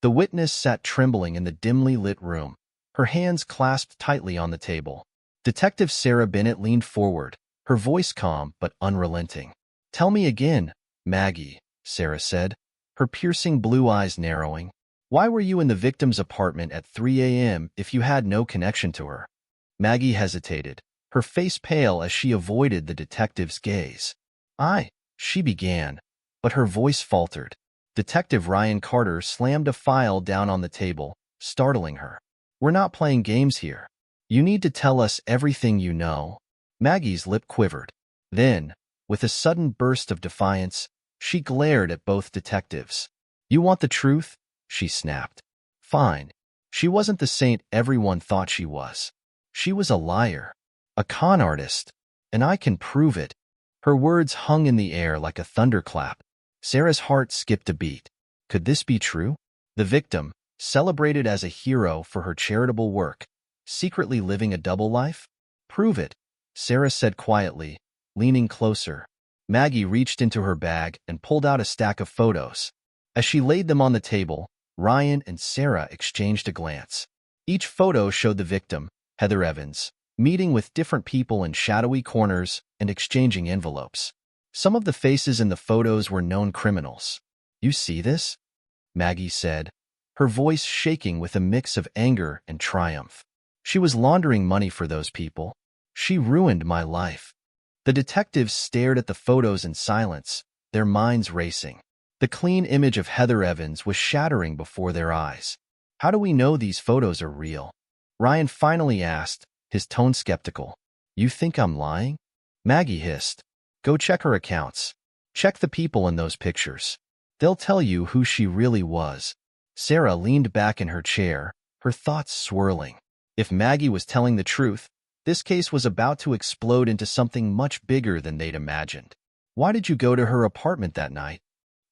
The witness sat trembling in the dimly lit room, her hands clasped tightly on the table. Detective Sarah Bennett leaned forward, her voice calm but unrelenting. "Tell me again, Maggie," Sarah said, her piercing blue eyes narrowing. "Why were you in the victim's apartment at 3 a.m. if you had no connection to her?" Maggie hesitated, her face pale as she avoided the detective's gaze. She began, but her voice faltered. Detective Ryan Carter slammed a file down on the table, startling her. "We're not playing games here. You need to tell us everything you know." Maggie's lip quivered. Then, with a sudden burst of defiance, she glared at both detectives. "You want the truth?" she snapped. "Fine." She wasn't the saint everyone thought she was. She was a liar, a con artist, and I can prove it. Her words hung in the air like a thunderclap. Sarah's heart skipped a beat. Could this be true? The victim, celebrated as a hero for her charitable work, secretly living a double life? "Prove it," Sarah said quietly, leaning closer. Maggie reached into her bag and pulled out a stack of photos. As she laid them on the table, Ryan and Sarah exchanged a glance. Each photo showed the victim, Heather Evans, meeting with different people in shadowy corners and exchanging envelopes. Some of the faces in the photos were known criminals. "You see this?" Maggie said, her voice shaking with a mix of anger and triumph. "She was laundering money for those people. She ruined my life." The detectives stared at the photos in silence, their minds racing. The clean image of Heather Evans was shattering before their eyes. "How do we know these photos are real?" Ryan finally asked, his tone skeptical. "You think I'm lying?" Maggie hissed. "Go check her accounts. Check the people in those pictures. They'll tell you who she really was." Sarah leaned back in her chair, her thoughts swirling. If Maggie was telling the truth, this case was about to explode into something much bigger than they'd imagined. "Why did you go to her apartment that night?"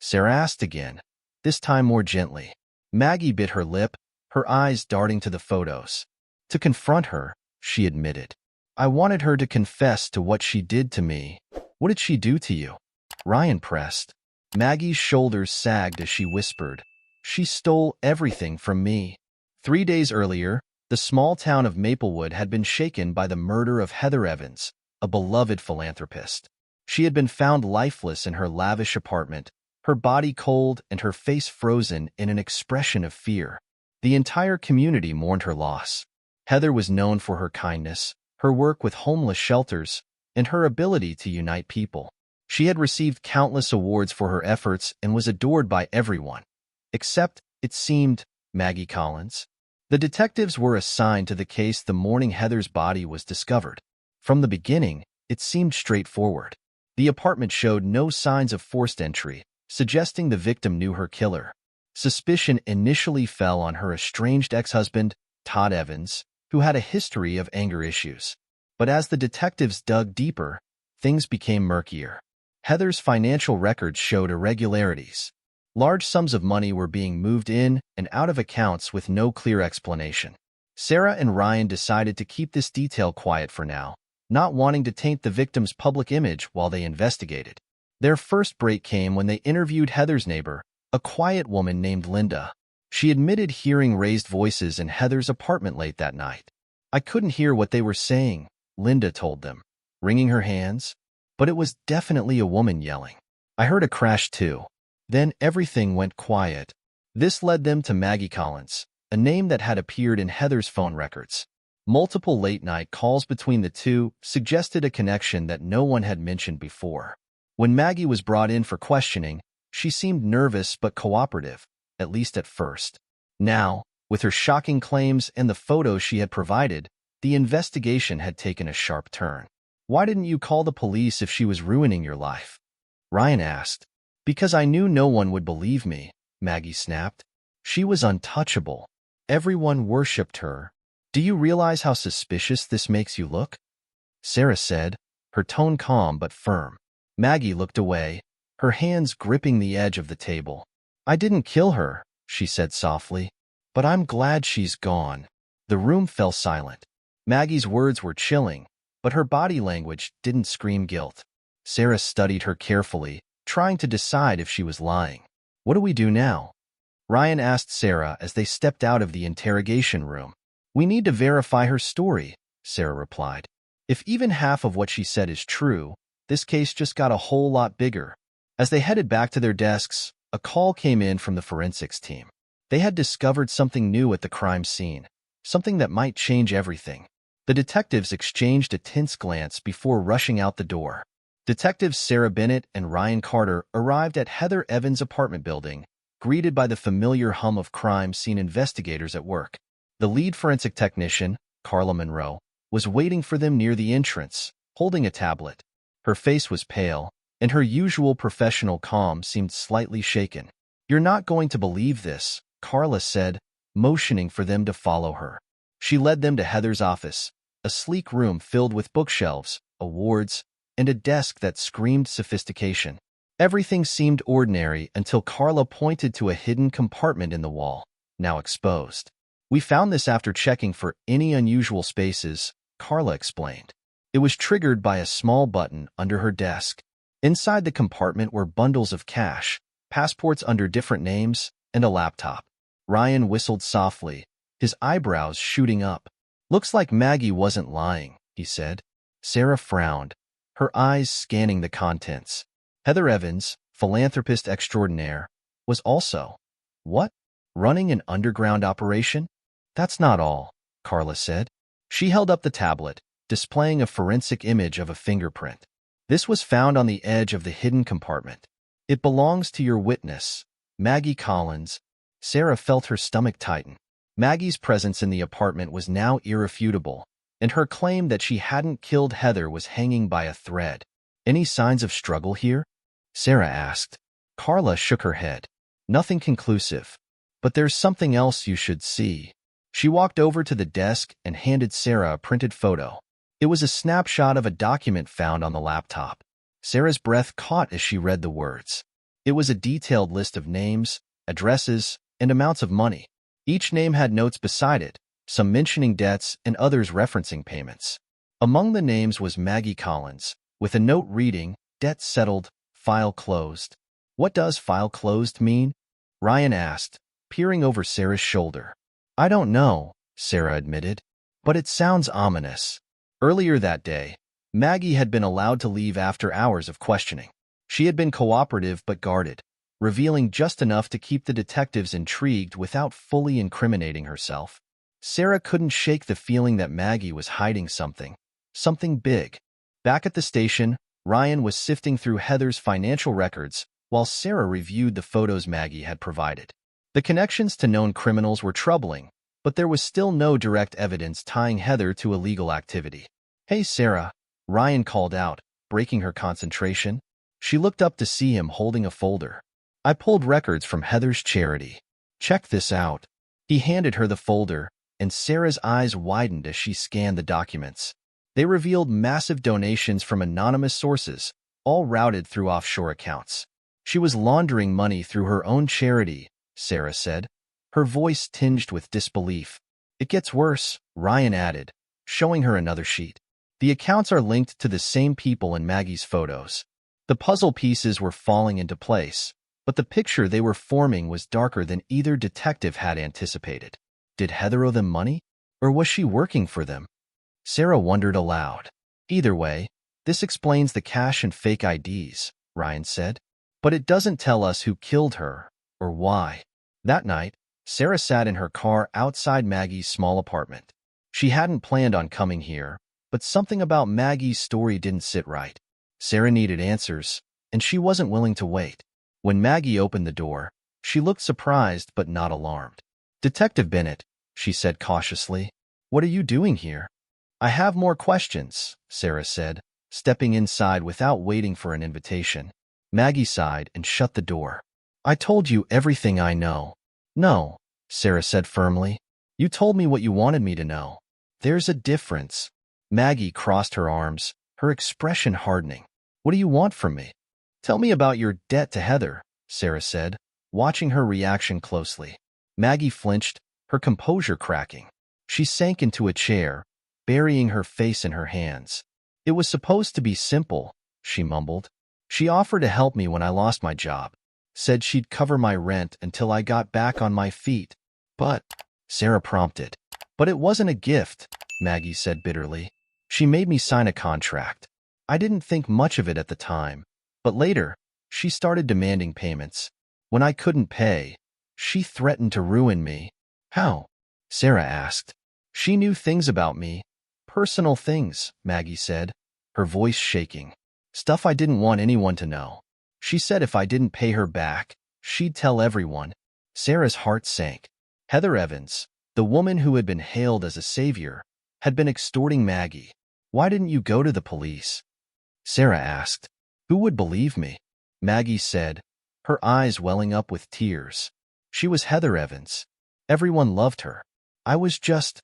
Sarah asked again, this time more gently. Maggie bit her lip, her eyes darting to the photos. "To confront her," she admitted. "I wanted her to confess to what she did to me." "What did she do to you?" Ryan pressed. Maggie's shoulders sagged as she whispered, "She stole everything from me." 3 days earlier, the small town of Maplewood had been shaken by the murder of Heather Evans, a beloved philanthropist. She had been found lifeless in her lavish apartment, her body cold and her face frozen in an expression of fear. The entire community mourned her loss. Heather was known for her kindness, her work with homeless shelters, and her ability to unite people. She had received countless awards for her efforts and was adored by everyone. Except, it seemed, Maggie Collins. The detectives were assigned to the case the morning Heather's body was discovered. From the beginning, it seemed straightforward. The apartment showed no signs of forced entry, suggesting the victim knew her killer. Suspicion initially fell on her estranged ex-husband, Todd Evans, who had a history of anger issues. But as the detectives dug deeper, things became murkier. Heather's financial records showed irregularities. Large sums of money were being moved in and out of accounts with no clear explanation. Sarah and Ryan decided to keep this detail quiet for now, not wanting to taint the victim's public image while they investigated. Their first break came when they interviewed Heather's neighbor, a quiet woman named Linda. She admitted hearing raised voices in Heather's apartment late that night. "I couldn't hear what they were saying," Linda told them, wringing her hands, "but it was definitely a woman yelling. I heard a crash too. Then everything went quiet." This led them to Maggie Collins, a name that had appeared in Heather's phone records. Multiple late-night calls between the two suggested a connection that no one had mentioned before. When Maggie was brought in for questioning, she seemed nervous but cooperative, at least at first. Now, with her shocking claims and the photos she had provided, the investigation had taken a sharp turn. "Why didn't you call the police if she was ruining your life?" Ryan asked. "Because I knew no one would believe me," Maggie snapped. "She was untouchable. Everyone worshipped her. Do you realize how suspicious this makes you look?" Sarah said, her tone calm but firm. Maggie looked away, her hands gripping the edge of the table. "I didn't kill her," she said softly, "but I'm glad she's gone." The room fell silent. Maggie's words were chilling, but her body language didn't scream guilt. Sarah studied her carefully, trying to decide if she was lying. "What do we do now?" Ryan asked Sarah as they stepped out of the interrogation room. We need to verify her story, Sarah replied. If even half of what she said is true, this case just got a whole lot bigger. As they headed back to their desks, a call came in from the forensics team. They had discovered something new at the crime scene, something that might change everything. The detectives exchanged a tense glance before rushing out the door. Detectives Sarah Bennett and Ryan Carter arrived at Heather Evans' apartment building, greeted by the familiar hum of crime scene investigators at work. The lead forensic technician, Carla Monroe, was waiting for them near the entrance, holding a tablet. Her face was pale, and her usual professional calm seemed slightly shaken. You're not going to believe this, Carla said, motioning for them to follow her. She led them to Heather's office, a sleek room filled with bookshelves, awards, and a desk that screamed sophistication. Everything seemed ordinary until Carla pointed to a hidden compartment in the wall, now exposed. We found this after checking for any unusual spaces, Carla explained. It was triggered by a small button under her desk. Inside the compartment were bundles of cash, passports under different names, and a laptop. Ryan whistled softly, his eyebrows shooting up. Looks like Maggie wasn't lying, he said. Sarah frowned, her eyes scanning the contents. Heather Evans, philanthropist extraordinaire, was also, what? Running an underground operation? That's not all, Carla said. She held up the tablet, displaying a forensic image of a fingerprint. This was found on the edge of the hidden compartment. It belongs to your witness, Maggie Collins. Sarah felt her stomach tighten. Maggie's presence in the apartment was now irrefutable, and her claim that she hadn't killed Heather was hanging by a thread. Any signs of struggle here? Sarah asked. Carla shook her head. Nothing conclusive. But there's something else you should see. She walked over to the desk and handed Sarah a printed photo. It was a snapshot of a document found on the laptop. Sarah's breath caught as she read the words. It was a detailed list of names, addresses, and amounts of money. Each name had notes beside it, some mentioning debts and others referencing payments. Among the names was Maggie Collins, with a note reading, "Debt settled, file closed." What does file closed mean? Ryan asked, peering over Sarah's shoulder. I don't know, Sarah admitted, but it sounds ominous. Earlier that day, Maggie had been allowed to leave after hours of questioning. She had been cooperative but guarded, revealing just enough to keep the detectives intrigued without fully incriminating herself. Sarah couldn't shake the feeling that Maggie was hiding something big. Back at the station, Ryan was sifting through Heather's financial records while Sarah reviewed the photos Maggie had provided. The connections to known criminals were troubling, but there was still no direct evidence tying Heather to illegal activity. Hey, Sarah, Ryan called out, breaking her concentration. She looked up to see him holding a folder. I pulled records from Heather's charity. Check this out. He handed her the folder, and Sarah's eyes widened as she scanned the documents. They revealed massive donations from anonymous sources, all routed through offshore accounts. She was laundering money through her own charity, Sarah said, her voice tinged with disbelief. It gets worse, Ryan added, showing her another sheet. The accounts are linked to the same people in Maggie's photos. The puzzle pieces were falling into place, but the picture they were forming was darker than either detective had anticipated. Did Heather owe them money, or was she working for them? Sarah wondered aloud. Either way, this explains the cash and fake IDs, Ryan said. But it doesn't tell us who killed her, or why. That night, Sarah sat in her car outside Maggie's small apartment. She hadn't planned on coming here, but something about Maggie's story didn't sit right. Sarah needed answers, and she wasn't willing to wait. When Maggie opened the door, she looked surprised but not alarmed. Detective Bennett, she said cautiously, what are you doing here? I have more questions, Sarah said, stepping inside without waiting for an invitation. Maggie sighed and shut the door. I told you everything I know. No, Sarah said firmly. You told me what you wanted me to know. There's a difference. Maggie crossed her arms, her expression hardening. What do you want from me? Tell me about your debt to Heather, Sarah said, watching her reaction closely. Maggie flinched, her composure cracking. She sank into a chair, burying her face in her hands. It was supposed to be simple, she mumbled. She offered to help me when I lost my job. Said she'd cover my rent until I got back on my feet. But, Sarah prompted. But it wasn't a gift, Maggie said bitterly. She made me sign a contract. I didn't think much of it at the time, but later, she started demanding payments. When I couldn't pay, she threatened to ruin me. How? Sarah asked. She knew things about me. Personal things, Maggie said, her voice shaking. Stuff I didn't want anyone to know. She said if I didn't pay her back, she'd tell everyone. Sarah's heart sank. Heather Evans, the woman who had been hailed as a savior, had been extorting Maggie. Why didn't you go to the police? Sarah asked. Who would believe me? Maggie said, her eyes welling up with tears. She was Heather Evans. Everyone loved her. I was just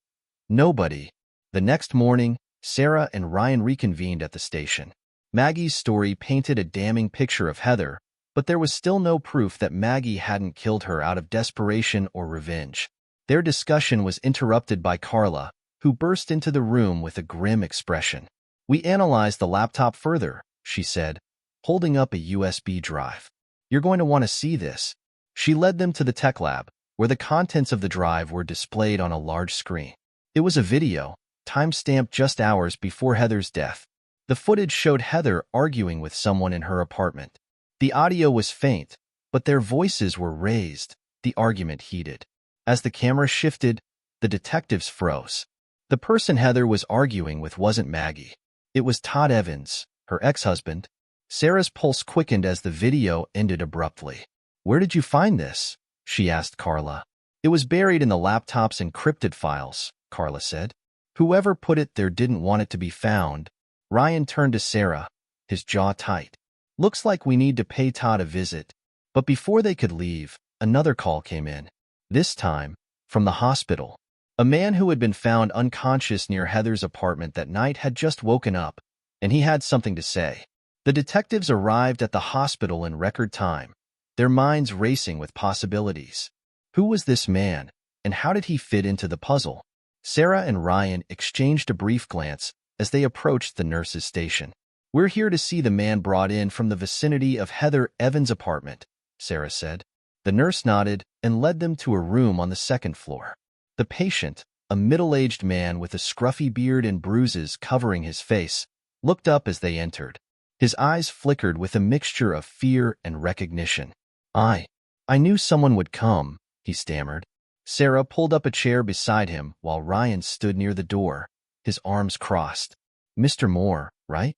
nobody. The next morning, Sarah and Ryan reconvened at the station. Maggie's story painted a damning picture of Heather, but there was still no proof that Maggie hadn't killed her out of desperation or revenge. Their discussion was interrupted by Carla, who burst into the room with a grim expression. We analyzed the laptop further, she said, holding up a USB drive. You're going to want to see this. She led them to the tech lab, where the contents of the drive were displayed on a large screen. It was a video, time-stamped just hours before Heather's death. The footage showed Heather arguing with someone in her apartment. The audio was faint, but their voices were raised, the argument heated. As the camera shifted, the detectives froze. The person Heather was arguing with wasn't Maggie. It was Todd Evans, her ex-husband. Sarah's pulse quickened as the video ended abruptly. Where did you find this? She asked Carla. It was buried in the laptop's encrypted files, Carla said. Whoever put it there didn't want it to be found. Ryan turned to Sarah, his jaw tight. Looks like we need to pay Todd a visit. But before they could leave, another call came in. This time, from the hospital. A man who had been found unconscious near Heather's apartment that night had just woken up, and he had something to say. The detectives arrived at the hospital in record time, their minds racing with possibilities. Who was this man, and how did he fit into the puzzle? Sarah and Ryan exchanged a brief glance as they approached the nurse's station. We're here to see the man brought in from the vicinity of Heather Evans' apartment, Sarah said. The nurse nodded and led them to a room on the second floor. The patient, a middle-aged man with a scruffy beard and bruises covering his face, looked up as they entered. His eyes flickered with a mixture of fear and recognition. I knew someone would come, he stammered. Sarah pulled up a chair beside him while Ryan stood near the door, his arms crossed. Mr. Moore, right?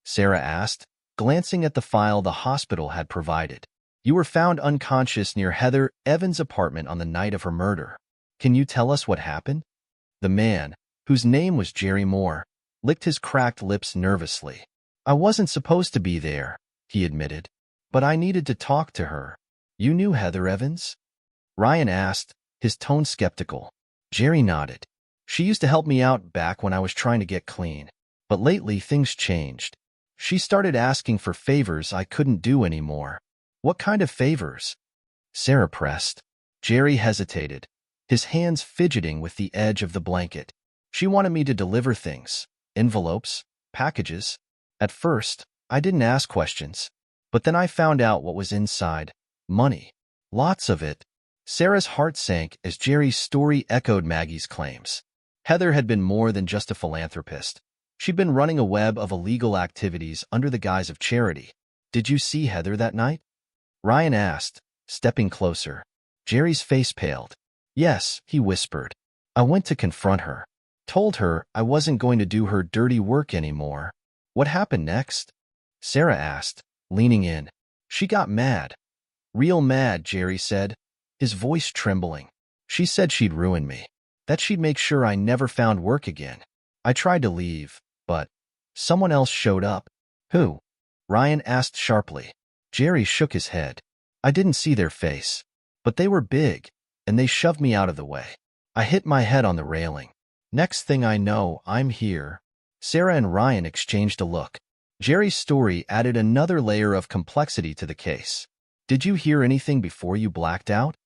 Sarah asked, glancing at the file the hospital had provided. You were found unconscious near Heather Evans' apartment on the night of her murder. Can you tell us what happened? The man, whose name was Jerry Moore, licked his cracked lips nervously. I wasn't supposed to be there, he admitted, but I needed to talk to her. You knew Heather Evans? Ryan asked, his tone skeptical. Jerry nodded. She used to help me out back when I was trying to get clean, but lately things changed. She started asking for favors I couldn't do anymore. What kind of favors? Sarah pressed. Jerry hesitated, his hands fidgeting with the edge of the blanket. She wanted me to deliver things, envelopes, packages. At first, I didn't ask questions, but then I found out what was inside. Money. Lots of it. Sarah's heart sank as Jerry's story echoed Maggie's claims. Heather had been more than just a philanthropist. She'd been running a web of illegal activities under the guise of charity. Did you see Heather that night? Ryan asked, stepping closer. Jerry's face paled. Yes, he whispered. I went to confront her. Told her I wasn't going to do her dirty work anymore. What happened next? Sarah asked, leaning in. She got mad. Real mad, Jerry said, his voice trembling. She said she'd ruin me, that she'd make sure I never found work again. I tried to leave, but someone else showed up. Who? Ryan asked sharply. Jerry shook his head. I didn't see their face, but they were big, and they shoved me out of the way. I hit my head on the railing. Next thing I know, I'm here. Sarah and Ryan exchanged a look. Jerry's story added another layer of complexity to the case. Did you hear anything before you blacked out?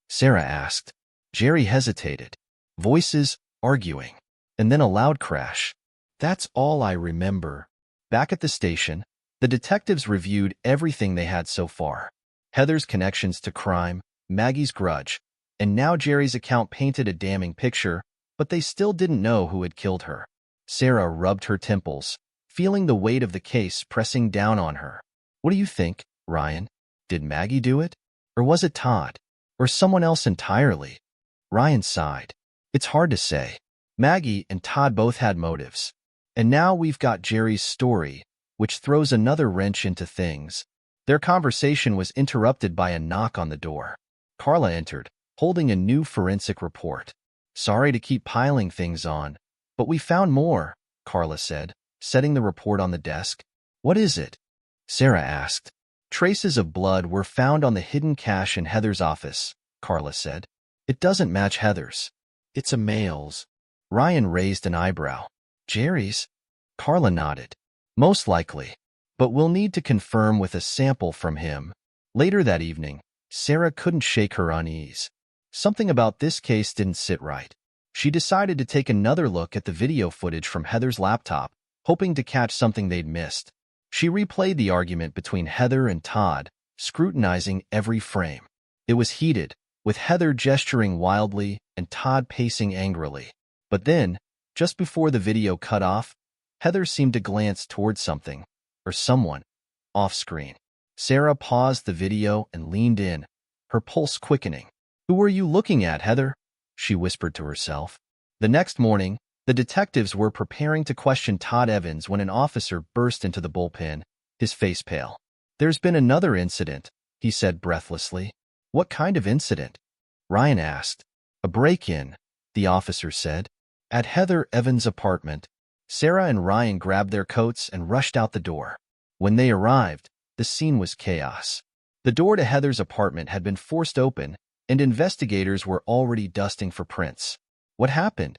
Sarah asked. Jerry hesitated. Voices, arguing, and then a loud crash. That's all I remember. Back at the station, the detectives reviewed everything they had so far. Heather's connections to crime, Maggie's grudge, and now Jerry's account painted a damning picture, but they still didn't know who had killed her. Sarah rubbed her temples, feeling the weight of the case pressing down on her. What do you think, Ryan? Did Maggie do it? Or was it Todd? Or someone else entirely? Ryan sighed. It's hard to say. Maggie and Todd both had motives. And now we've got Jerry's story, which throws another wrench into things. Their conversation was interrupted by a knock on the door. Carla entered, holding a new forensic report. Sorry to keep piling things on, but we found more, Carla said, setting the report on the desk. What is it? Sarah asked. Traces of blood were found on the hidden cache in Heather's office, Carla said. It doesn't match Heather's. It's a male's. Ryan raised an eyebrow. Jerry's? Carla nodded. Most likely, but we'll need to confirm with a sample from him. Later that evening, Sarah couldn't shake her unease. Something about this case didn't sit right. She decided to take another look at the video footage from Heather's laptop, hoping to catch something they'd missed. She replayed the argument between Heather and Todd, scrutinizing every frame. It was heated, with Heather gesturing wildly and Todd pacing angrily. But then, just before the video cut off, Heather seemed to glance toward something, or someone, off-screen. Sarah paused the video and leaned in, her pulse quickening. Who were you looking at, Heather? She whispered to herself. The next morning, the detectives were preparing to question Todd Evans when an officer burst into the bullpen, his face pale. There's been another incident, he said breathlessly. What kind of incident? Ryan asked. A break-in, the officer said. At Heather Evans' apartment, Sarah and Ryan grabbed their coats and rushed out the door. When they arrived, the scene was chaos. The door to Heather's apartment had been forced open, and investigators were already dusting for prints. What happened?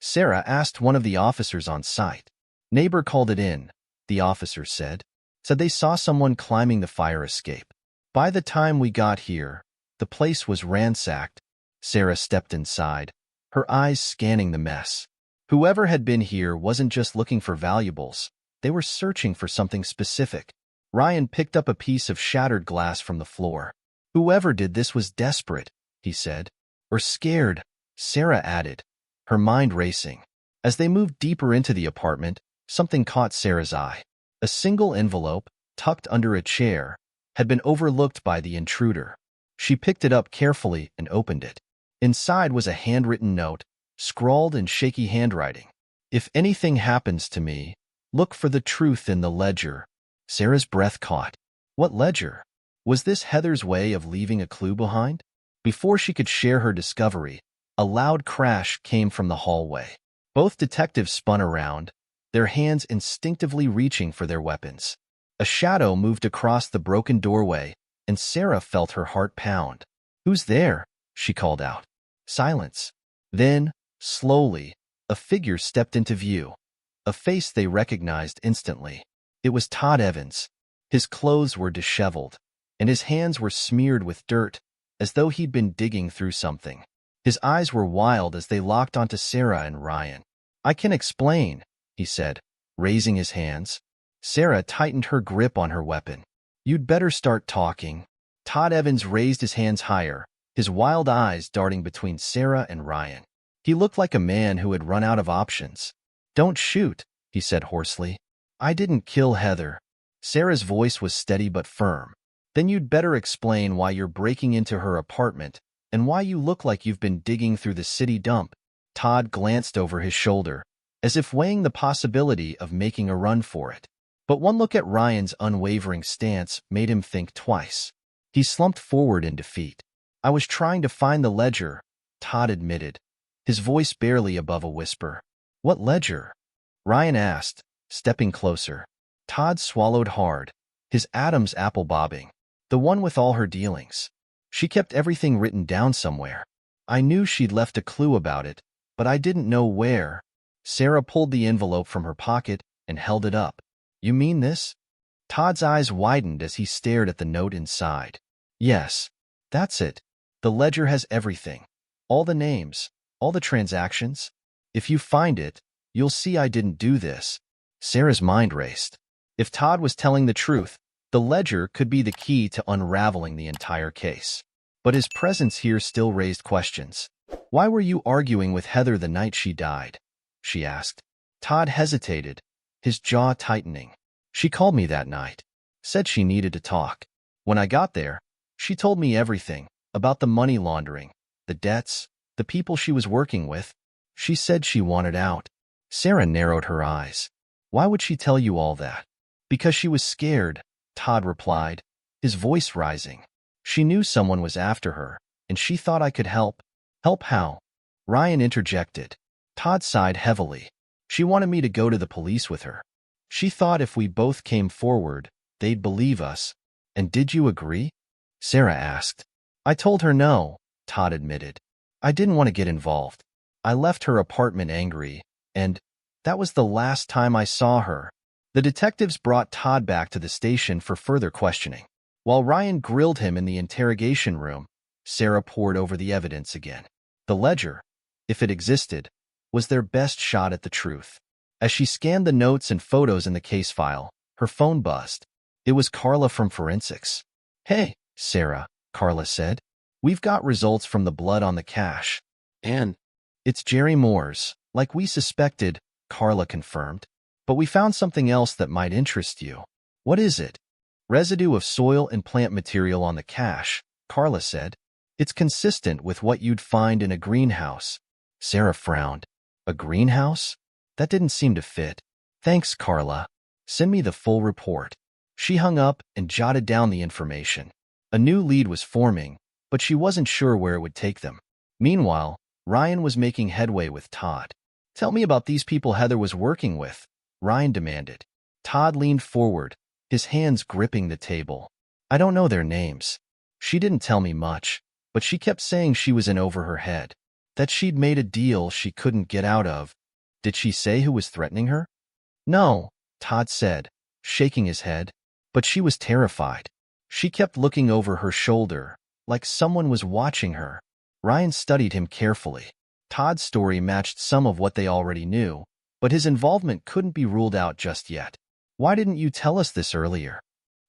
Sarah asked one of the officers on site. Neighbor called it in, the officer said. Said they saw someone climbing the fire escape. By the time we got here, the place was ransacked. Sarah stepped inside, her eyes scanning the mess. Whoever had been here wasn't just looking for valuables. They were searching for something specific. Ryan picked up a piece of shattered glass from the floor. Whoever did this was desperate, he said. Or scared, Sarah added, her mind racing. As they moved deeper into the apartment, something caught Sarah's eye. A single envelope, tucked under a chair, had been overlooked by the intruder. She picked it up carefully and opened it. Inside was a handwritten note, scrawled in shaky handwriting. If anything happens to me, look for the truth in the ledger. Sarah's breath caught. What ledger? Was this Heather's way of leaving a clue behind? Before she could share her discovery, a loud crash came from the hallway. Both detectives spun around, their hands instinctively reaching for their weapons. A shadow moved across the broken doorway, and Sarah felt her heart pound. Who's there? She called out. Silence. Then, slowly, a figure stepped into view. A face they recognized instantly. It was Todd Evans. His clothes were disheveled, and his hands were smeared with dirt, as though he'd been digging through something. His eyes were wild as they locked onto Sarah and Ryan. I can explain, he said, raising his hands. Sarah tightened her grip on her weapon. You'd better start talking. Todd Evans raised his hands higher, his wild eyes darting between Sarah and Ryan. He looked like a man who had run out of options. Don't shoot, he said hoarsely. I didn't kill Heather. Sarah's voice was steady but firm. Then you'd better explain why you're breaking into her apartment and why you look like you've been digging through the city dump. Todd glanced over his shoulder, as if weighing the possibility of making a run for it. But one look at Ryan's unwavering stance made him think twice. He slumped forward in defeat. I was trying to find the ledger, Todd admitted, his voice barely above a whisper. What ledger? Ryan asked, stepping closer. Todd swallowed hard, his Adam's apple bobbing. The one with all her dealings. She kept everything written down somewhere. I knew she'd left a clue about it, but I didn't know where. Sarah pulled the envelope from her pocket and held it up. You mean this? Todd's eyes widened as he stared at the note inside. Yes, that's it. The ledger has everything. All the names, all the transactions. If you find it, you'll see I didn't do this. Sarah's mind raced. If Todd was telling the truth, The ledger could be the key to unraveling the entire case. But his presence here still raised questions. "Why were you arguing with Heather the night she died?" she asked. Todd hesitated, his jaw tightening. "She called me that night. Said she needed to talk. When I got there, she told me everything about the money laundering, the debts, the people she was working with. She said she wanted out." Sarah narrowed her eyes. "Why would she tell you all that?" "Because she was scared," Todd replied, his voice rising. "She knew someone was after her, and she thought I could help." "Help how?" Ryan interjected. Todd sighed heavily. "She wanted me to go to the police with her. She thought if we both came forward, they'd believe us." "And did you agree?" Sarah asked. "I told her no," Todd admitted. "I didn't want to get involved. I left her apartment angry, and that was the last time I saw her." The detectives brought Todd back to the station for further questioning. While Ryan grilled him in the interrogation room, Sarah pored over the evidence again. The ledger, if it existed, was their best shot at the truth. As she scanned the notes and photos in the case file, her phone buzzed. It was Carla from forensics. "Hey, Sarah," Carla said. "We've got results from the blood on the cash. And it's Jerry Moore's, like we suspected," Carla confirmed. "But we found something else that might interest you." "What is it?" "Residue of soil and plant material on the cache," Carla said. "It's consistent with what you'd find in a greenhouse." Sarah frowned. "A greenhouse? That didn't seem to fit." "Thanks, Carla. Send me the full report." She hung up and jotted down the information. A new lead was forming, but she wasn't sure where it would take them. Meanwhile, Ryan was making headway with Todd. "Tell me about these people Heather was working with," Ryan demanded. Todd leaned forward, his hands gripping the table. "I don't know their names. She didn't tell me much, but she kept saying she was in over her head, that she'd made a deal she couldn't get out of." "Did she say who was threatening her?" "No," Todd said, shaking his head, "but she was terrified. She kept looking over her shoulder, like someone was watching her." Ryan studied him carefully. Todd's story matched some of what they already knew, but his involvement couldn't be ruled out just yet. "Why didn't you tell us this earlier?"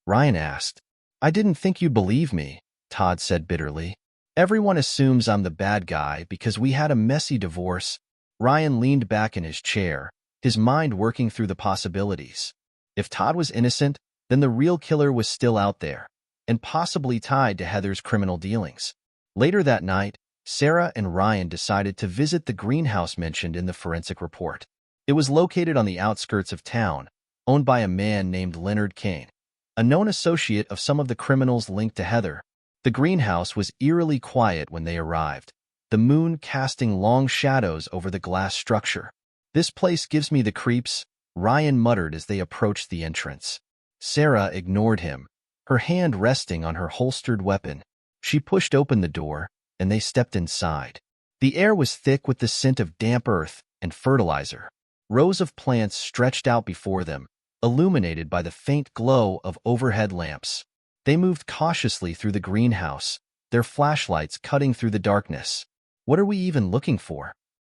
Ryan asked. "I didn't think you'd believe me," Todd said bitterly. "Everyone assumes I'm the bad guy because we had a messy divorce." Ryan leaned back in his chair, his mind working through the possibilities. If Todd was innocent, then the real killer was still out there, and possibly tied to Heather's criminal dealings. Later that night, Sarah and Ryan decided to visit the greenhouse mentioned in the forensic report. It was located on the outskirts of town, owned by a man named Leonard Kane, a known associate of some of the criminals linked to Heather. The greenhouse was eerily quiet when they arrived, the moon casting long shadows over the glass structure. "This place gives me the creeps," Ryan muttered as they approached the entrance. Sarah ignored him, her hand resting on her holstered weapon. She pushed open the door, and they stepped inside. The air was thick with the scent of damp earth and fertilizer. Rows of plants stretched out before them, illuminated by the faint glow of overhead lamps. They moved cautiously through the greenhouse, their flashlights cutting through the darkness. "What are we even looking for?"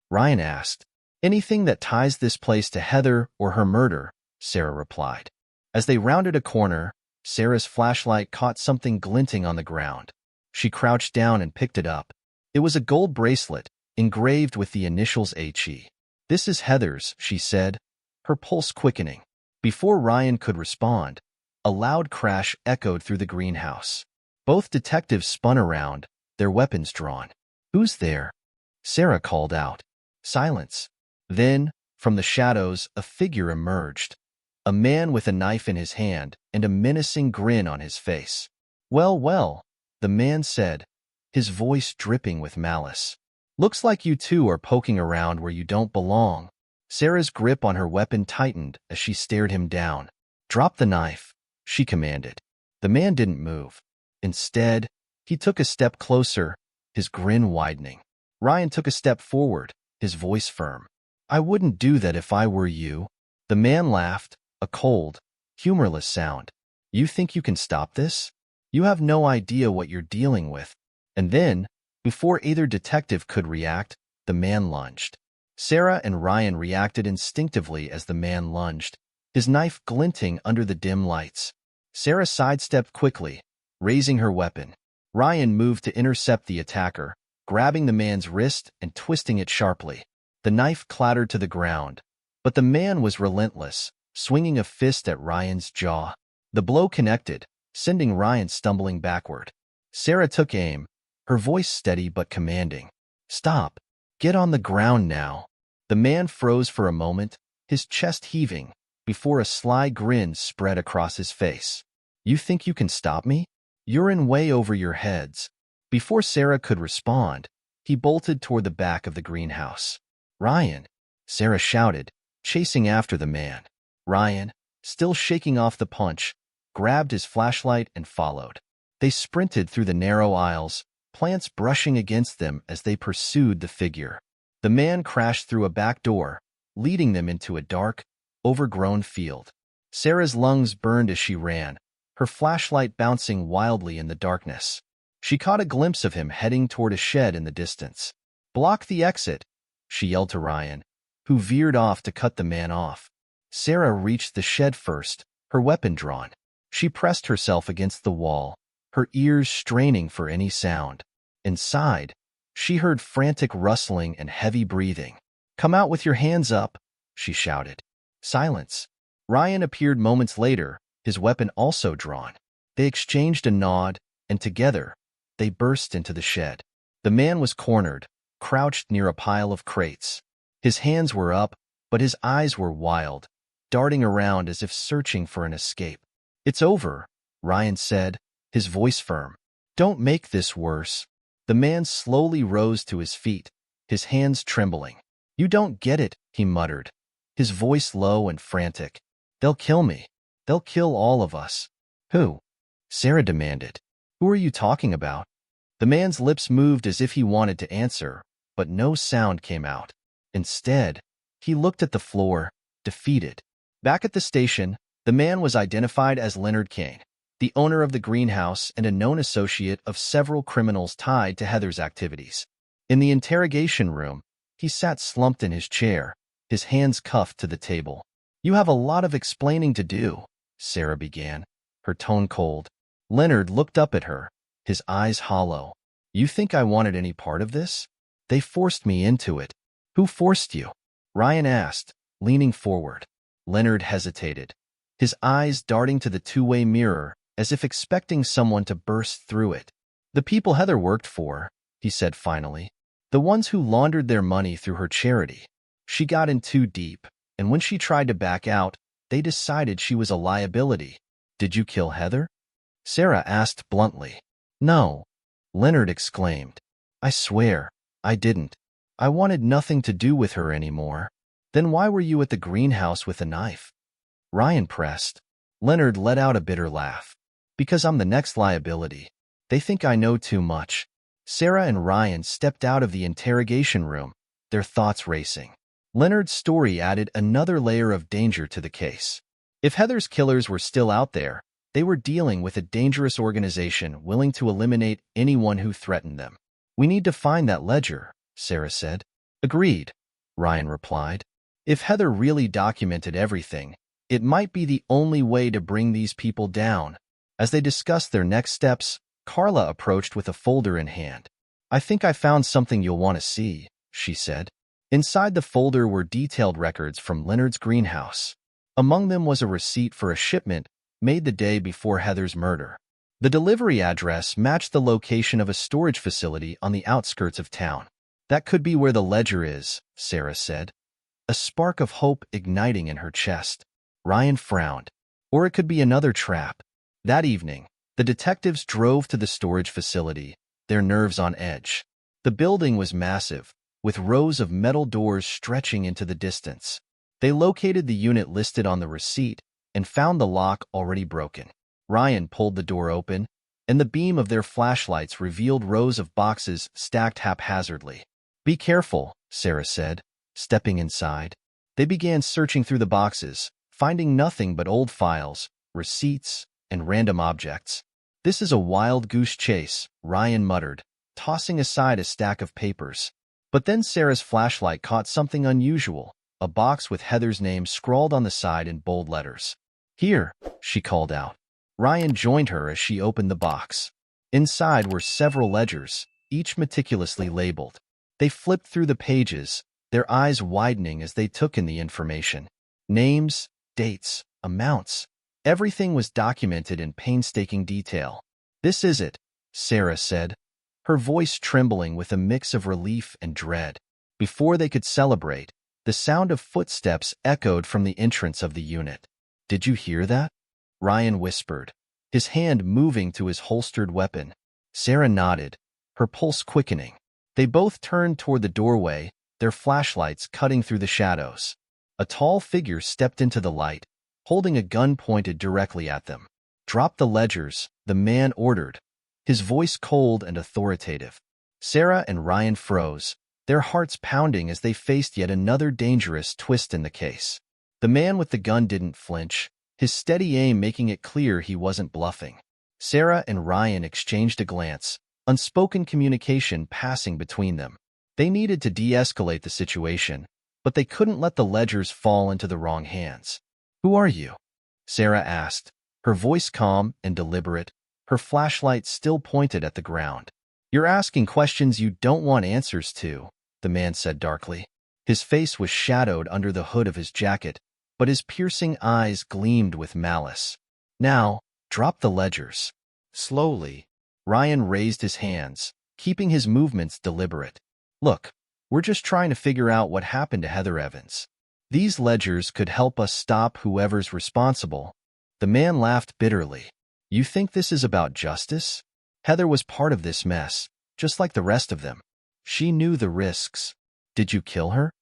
Ryan asked. "Anything that ties this place to Heather or her murder," Sarah replied. As they rounded a corner, Sarah's flashlight caught something glinting on the ground. She crouched down and picked it up. It was a gold bracelet, engraved with the initials HE. "This is Heather's," she said, her pulse quickening. Before Ryan could respond, a loud crash echoed through the greenhouse. Both detectives spun around, their weapons drawn. "Who's there?" Sarah called out. Silence. Then, from the shadows, a figure emerged. A man with a knife in his hand and a menacing grin on his face. "Well, well," the man said, his voice dripping with malice. "Looks like you two are poking around where you don't belong." Sarah's grip on her weapon tightened as she stared him down. "Drop the knife," she commanded. The man didn't move. Instead, he took a step closer, his grin widening. Ryan took a step forward, his voice firm. "I wouldn't do that if I were you." The man laughed, a cold, humorless sound. "You think you can stop this? You have no idea what you're dealing with." And then, before either detective could react, the man lunged. Sarah and Ryan reacted instinctively as the man lunged, his knife glinting under the dim lights. Sarah sidestepped quickly, raising her weapon. Ryan moved to intercept the attacker, grabbing the man's wrist and twisting it sharply. The knife clattered to the ground, but the man was relentless, swinging a fist at Ryan's jaw. The blow connected, sending Ryan stumbling backward. Sarah took aim, her voice steady but commanding. "Stop. Get on the ground now." The man froze for a moment, his chest heaving, before a sly grin spread across his face. "You think you can stop me? You're in way over your heads." Before Sarah could respond, he bolted toward the back of the greenhouse. "Ryan!" Sarah shouted, chasing after the man. Ryan, still shaking off the punch, grabbed his flashlight and followed. They sprinted through the narrow aisles, plants brushing against them as they pursued the figure. The man crashed through a back door, leading them into a dark, overgrown field. Sarah's lungs burned as she ran, her flashlight bouncing wildly in the darkness. She caught a glimpse of him heading toward a shed in the distance. "Block the exit," she yelled to Ryan, who veered off to cut the man off. Sarah reached the shed first, her weapon drawn. She pressed herself against the wall, her ears straining for any sound. Inside, she heard frantic rustling and heavy breathing. "Come out with your hands up," she shouted. Silence. Ryan appeared moments later, his weapon also drawn. They exchanged a nod, and together, they burst into the shed. The man was cornered, crouched near a pile of crates. His hands were up, but his eyes were wild, darting around as if searching for an escape. "It's over," Ryan said, his voice firm. "Don't make this worse." The man slowly rose to his feet, his hands trembling. "You don't get it," he muttered, his voice low and frantic. "They'll kill me. They'll kill all of us." "Who?" Sarah demanded. "Who are you talking about?" The man's lips moved as if he wanted to answer, but no sound came out. Instead, he looked at the floor, defeated. Back at the station, the man was identified as Leonard Kane, the owner of the greenhouse and a known associate of several criminals tied to Heather's activities. In the interrogation room, he sat slumped in his chair, his hands cuffed to the table. "You have a lot of explaining to do," Sarah began, her tone cold. Leonard looked up at her, his eyes hollow. "You think I wanted any part of this? They forced me into it." "Who forced you?" Ryan asked, leaning forward. Leonard hesitated, his eyes darting to the two-way mirror as if expecting someone to burst through it. "The people Heather worked for," he said finally. "The ones who laundered their money through her charity. She got in too deep, and when she tried to back out, they decided she was a liability." "Did you kill Heather?" Sarah asked bluntly. "No," Leonard exclaimed. "I swear, I didn't. I wanted nothing to do with her anymore." "Then why were you at the greenhouse with a knife?" Ryan pressed. Leonard let out a bitter laugh. "Because I'm the next liability. They think I know too much." Sarah and Ryan stepped out of the interrogation room, their thoughts racing. Leonard's story added another layer of danger to the case. If Heather's killers were still out there, they were dealing with a dangerous organization willing to eliminate anyone who threatened them. "We need to find that ledger," Sarah said. "Agreed," Ryan replied. "If Heather really documented everything, it might be the only way to bring these people down." As they discussed their next steps, Carla approached with a folder in hand. "I think I found something you'll want to see," she said. Inside the folder were detailed records from Leonard's greenhouse. Among them was a receipt for a shipment made the day before Heather's murder. The delivery address matched the location of a storage facility on the outskirts of town. "That could be where the ledger is," Sarah said, a spark of hope igniting in her chest. Ryan frowned. "Or it could be another trap." That evening, the detectives drove to the storage facility, their nerves on edge. The building was massive, with rows of metal doors stretching into the distance. They located the unit listed on the receipt and found the lock already broken. Ryan pulled the door open, and the beam of their flashlights revealed rows of boxes stacked haphazardly. "Be careful," Sarah said, stepping inside. They began searching through the boxes, finding nothing but old files, receipts, and random objects. "This is a wild goose chase," Ryan muttered, tossing aside a stack of papers. But then Sarah's flashlight caught something unusual, a box with Heather's name scrawled on the side in bold letters. "Here," she called out. Ryan joined her as she opened the box. Inside were several ledgers, each meticulously labeled. They flipped through the pages, their eyes widening as they took in the information. Names, dates, amounts. Everything was documented in painstaking detail. "This is it," Sarah said, her voice trembling with a mix of relief and dread. Before they could celebrate, the sound of footsteps echoed from the entrance of the unit. "Did you hear that?" Ryan whispered, his hand moving to his holstered weapon. Sarah nodded, her pulse quickening. They both turned toward the doorway, their flashlights cutting through the shadows. A tall figure stepped into the light, holding a gun pointed directly at them. "Drop the ledgers," the man ordered, his voice cold and authoritative. Sarah and Ryan froze, their hearts pounding as they faced yet another dangerous twist in the case. The man with the gun didn't flinch, his steady aim making it clear he wasn't bluffing. Sarah and Ryan exchanged a glance, unspoken communication passing between them. They needed to de-escalate the situation, but they couldn't let the ledgers fall into the wrong hands. "Who are you?" Sarah asked, her voice calm and deliberate, her flashlight still pointed at the ground. "You're asking questions you don't want answers to," the man said darkly. His face was shadowed under the hood of his jacket, but his piercing eyes gleamed with malice. "Now, drop the ledgers." Slowly, Ryan raised his hands, keeping his movements deliberate. "Look, we're just trying to figure out what happened to Heather Evans. These ledgers could help us stop whoever's responsible." The man laughed bitterly. "You think this is about justice? Heather was part of this mess, just like the rest of them. She knew the risks. Did you kill her?"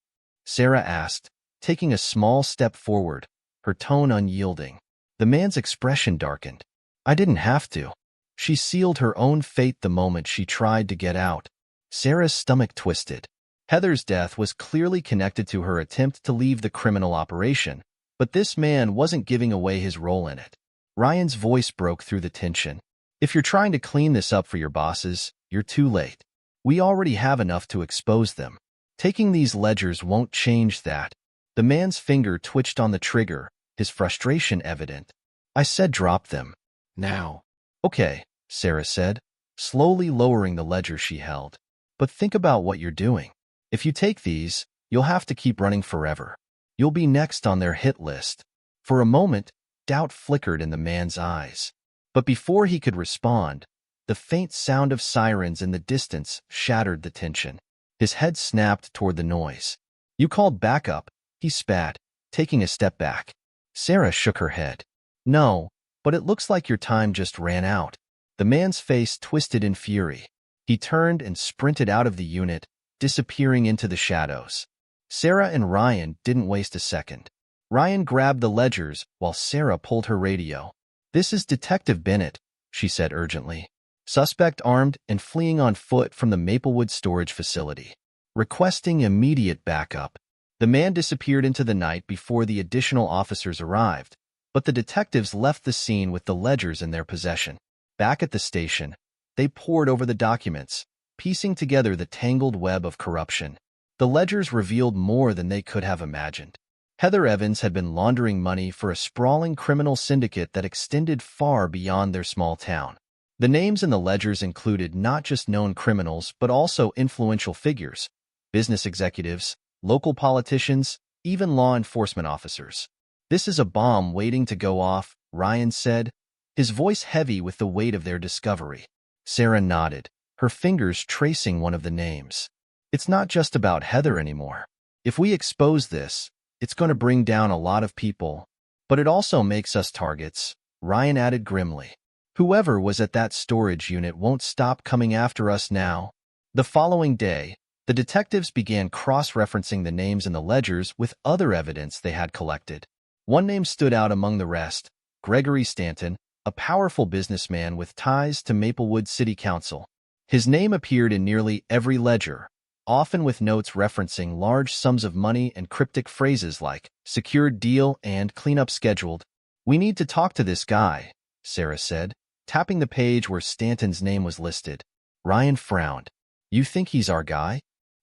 Sarah asked, taking a small step forward, her tone unyielding. The man's expression darkened. "I didn't have to. She sealed her own fate the moment she tried to get out." Sarah's stomach twisted. Heather's death was clearly connected to her attempt to leave the criminal operation, but this man wasn't giving away his role in it. Ryan's voice broke through the tension. "If you're trying to clean this up for your bosses, you're too late. We already have enough to expose them. Taking these ledgers won't change that." The man's finger twitched on the trigger, his frustration evident. "I said drop them. Now." "Okay," Sarah said, slowly lowering the ledger she held. "But think about what you're doing. If you take these, you'll have to keep running forever. You'll be next on their hit list." For a moment, doubt flickered in the man's eyes. But before he could respond, the faint sound of sirens in the distance shattered the tension. His head snapped toward the noise. "You called backup," he spat, taking a step back. Sarah shook her head. "No, but it looks like your time just ran out." The man's face twisted in fury. He turned and sprinted out of the unit, disappearing into the shadows. Sarah and Ryan didn't waste a second. Ryan grabbed the ledgers while Sarah pulled her radio. "This is Detective Bennett," she said urgently. "Suspect armed and fleeing on foot from the Maplewood storage facility. Requesting immediate backup." The man disappeared into the night before the additional officers arrived, but the detectives left the scene with the ledgers in their possession. Back at the station, they pored over the documents, piecing together the tangled web of corruption. The ledgers revealed more than they could have imagined. Heather Evans had been laundering money for a sprawling criminal syndicate that extended far beyond their small town. The names in the ledgers included not just known criminals but also influential figures, business executives, local politicians, even law enforcement officers. "This is a bomb waiting to go off," Ryan said, his voice heavy with the weight of their discovery. Sarah nodded, her fingers tracing one of the names. "It's not just about Heather anymore. If we expose this, it's going to bring down a lot of people. But it also makes us targets," Ryan added grimly. "Whoever was at that storage unit won't stop coming after us now." The following day, the detectives began cross-referencing the names in the ledgers with other evidence they had collected. One name stood out among the rest: Gregory Stanton, a powerful businessman with ties to Maplewood City Council. His name appeared in nearly every ledger, often with notes referencing large sums of money and cryptic phrases like "secured deal" and "cleanup scheduled." "We need to talk to this guy," Sarah said, tapping the page where Stanton's name was listed. Ryan frowned. "You think he's our guy?"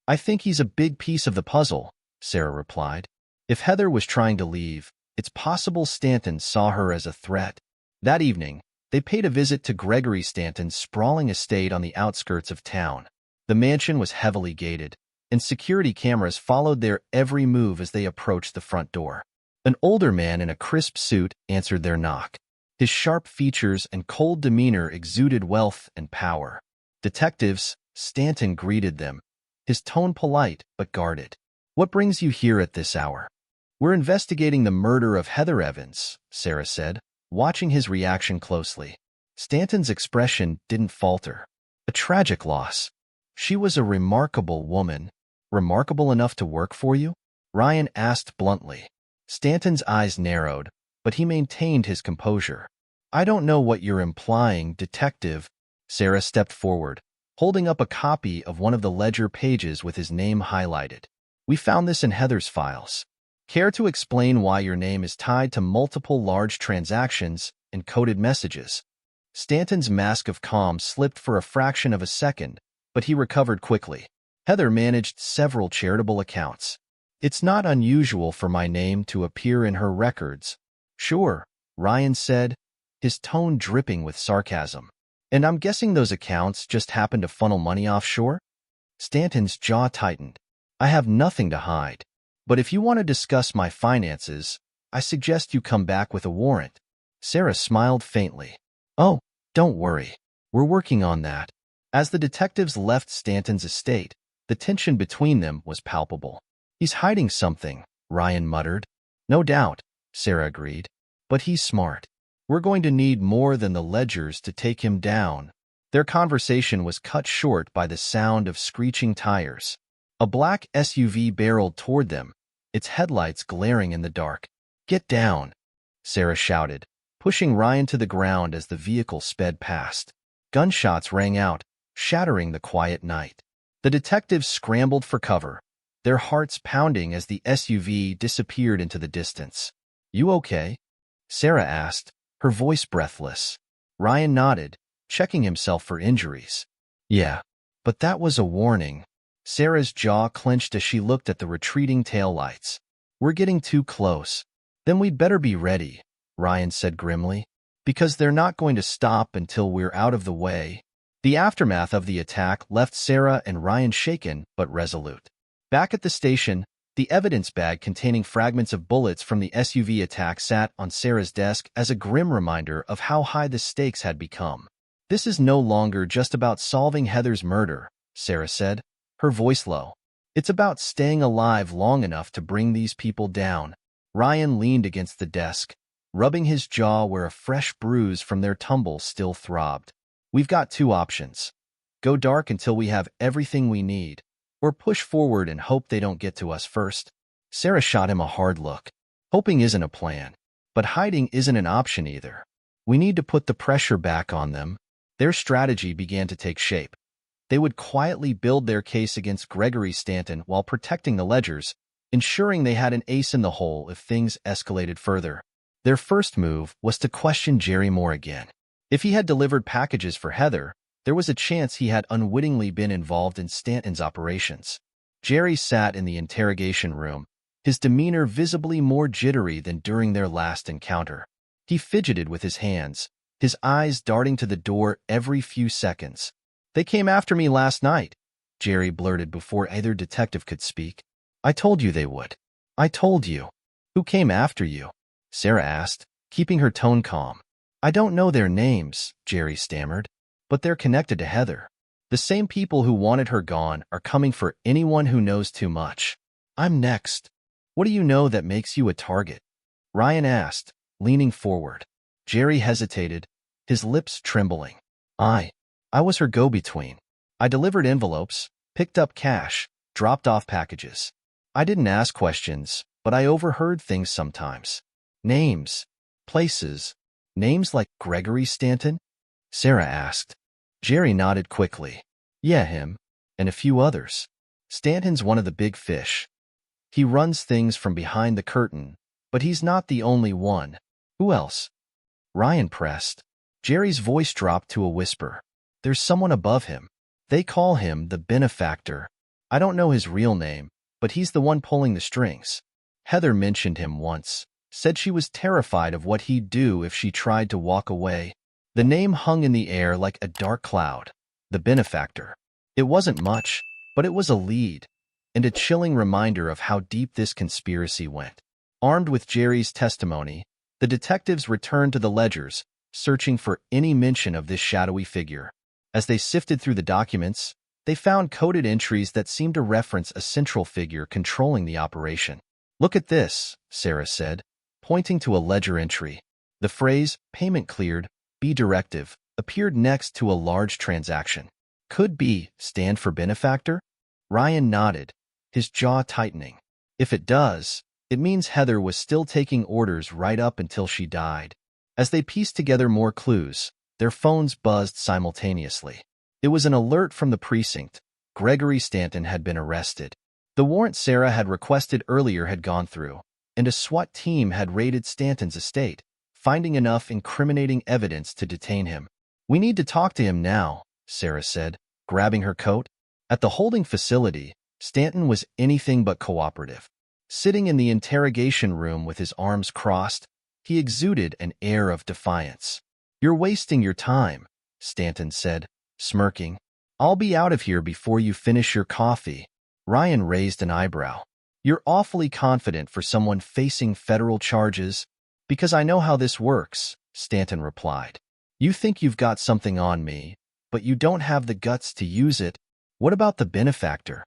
"I think he's a big piece of the puzzle," Sarah replied. "If Heather was trying to leave, it's possible Stanton saw her as a threat. That evening, they paid a visit to Gregory Stanton's sprawling estate on the outskirts of town. The mansion was heavily gated, and security cameras followed their every move as they approached the front door. An older man in a crisp suit answered their knock. His sharp features and cold demeanor exuded wealth and power. "Detectives," Stanton greeted them, his tone polite but guarded. "What brings you here at this hour?" "We're investigating the murder of Heather Evans," Sarah said, watching his reaction closely. Stanton's expression didn't falter. "A tragic loss. She was a remarkable woman." "Remarkable enough to work for you?" Ryan asked bluntly. Stanton's eyes narrowed, but he maintained his composure. "I don't know what you're implying, detective." Sarah stepped forward, holding up a copy of one of the ledger pages with his name highlighted. "We found this in Heather's files. Care to explain why your name is tied to multiple large transactions and coded messages?" Stanton's mask of calm slipped for a fraction of a second, but he recovered quickly. "Heather managed several charitable accounts. It's not unusual for my name to appear in her records." "Sure," Ryan said, his tone dripping with sarcasm. "And I'm guessing those accounts just happen to funnel money offshore?" Stanton's jaw tightened. "I have nothing to hide. But if you want to discuss my finances, I suggest you come back with a warrant." Sarah smiled faintly. "Oh, don't worry. We're working on that." As the detectives left Stanton's estate, the tension between them was palpable. "He's hiding something," Ryan muttered. "No doubt," Sarah agreed. "But he's smart. We're going to need more than the ledgers to take him down." Their conversation was cut short by the sound of screeching tires. A black SUV barreled toward them, its headlights glaring in the dark. "Get down," Sarah shouted, pushing Ryan to the ground as the vehicle sped past. Gunshots rang out, shattering the quiet night. The detectives scrambled for cover, their hearts pounding as the SUV disappeared into the distance. "You okay?" Sarah asked, her voice breathless. Ryan nodded, checking himself for injuries. "Yeah, but that was a warning." Sarah's jaw clenched as she looked at the retreating taillights. "We're getting too close." "Then we'd better be ready," Ryan said grimly, "because they're not going to stop until we're out of the way." The aftermath of the attack left Sarah and Ryan shaken but resolute. Back at the station, the evidence bag containing fragments of bullets from the SUV attack sat on Sarah's desk as a grim reminder of how high the stakes had become. "This is no longer just about solving Heather's murder," Sarah said, her voice low. "It's about staying alive long enough to bring these people down." Ryan leaned against the desk, rubbing his jaw where a fresh bruise from their tumble still throbbed. "We've got two options. Go dark until we have everything we need, or push forward and hope they don't get to us first." Sarah shot him a hard look. "Hoping isn't a plan, but hiding isn't an option either. We need to put the pressure back on them." Their strategy began to take shape. They would quietly build their case against Gregory Stanton while protecting the ledgers, ensuring they had an ace in the hole if things escalated further. Their first move was to question Jerry Moore again. If he had delivered packages for Heather, there was a chance he had unwittingly been involved in Stanton's operations. Jerry sat in the interrogation room, his demeanor visibly more jittery than during their last encounter. He fidgeted with his hands, his eyes darting to the door every few seconds. "They came after me last night," Jerry blurted before either detective could speak. "I told you they would. I told you." "Who came after you?" Sarah asked, keeping her tone calm. "I don't know their names," Jerry stammered, "but they're connected to Heather. The same people who wanted her gone are coming for anyone who knows too much. I'm next." "What do you know that makes you a target?" Ryan asked, leaning forward. Jerry hesitated, his lips trembling. I was her go-between. I delivered envelopes, picked up cash, dropped off packages. I didn't ask questions, but I overheard things sometimes. Names, places, names like Gregory Stanton?" Sarah asked. Jerry nodded quickly. "Yeah, him, and a few others. Stanton's one of the big fish. He runs things from behind the curtain, but he's not the only one." "Who else?" Ryan pressed. Jerry's voice dropped to a whisper. "There's someone above him. They call him the benefactor. I don't know his real name, but he's the one pulling the strings. Heather mentioned him once. said she was terrified of what he'd do if she tried to walk away. The name hung in the air like a dark cloud. The benefactor. It wasn't much, but it was a lead, and a chilling reminder of how deep this conspiracy went. Armed with Jerry's testimony, the detectives returned to the ledgers, searching for any mention of this shadowy figure. As they sifted through the documents, they found coded entries that seemed to reference a central figure controlling the operation. "Look at this," Sarah said, pointing to a ledger entry. The phrase, "payment cleared, B directive," appeared next to a large transaction. Could B stand for benefactor? Ryan nodded, his jaw tightening. If it does, it means Heather was still taking orders right up until she died. As they pieced together more clues, their phones buzzed simultaneously. It was an alert from the precinct. Gregory Stanton had been arrested. The warrant Sarah had requested earlier had gone through, and a SWAT team had raided Stanton's estate, finding enough incriminating evidence to detain him. "We need to talk to him now," Sarah said, grabbing her coat. At the holding facility, Stanton was anything but cooperative. Sitting in the interrogation room with his arms crossed, he exuded an air of defiance. "You're wasting your time," Stanton said, smirking. "I'll be out of here before you finish your coffee." Ryan raised an eyebrow. "You're awfully confident for someone facing federal charges." "Because I know how this works," Stanton replied. "You think you've got something on me, but you don't have the guts to use it." "What about the benefactor?"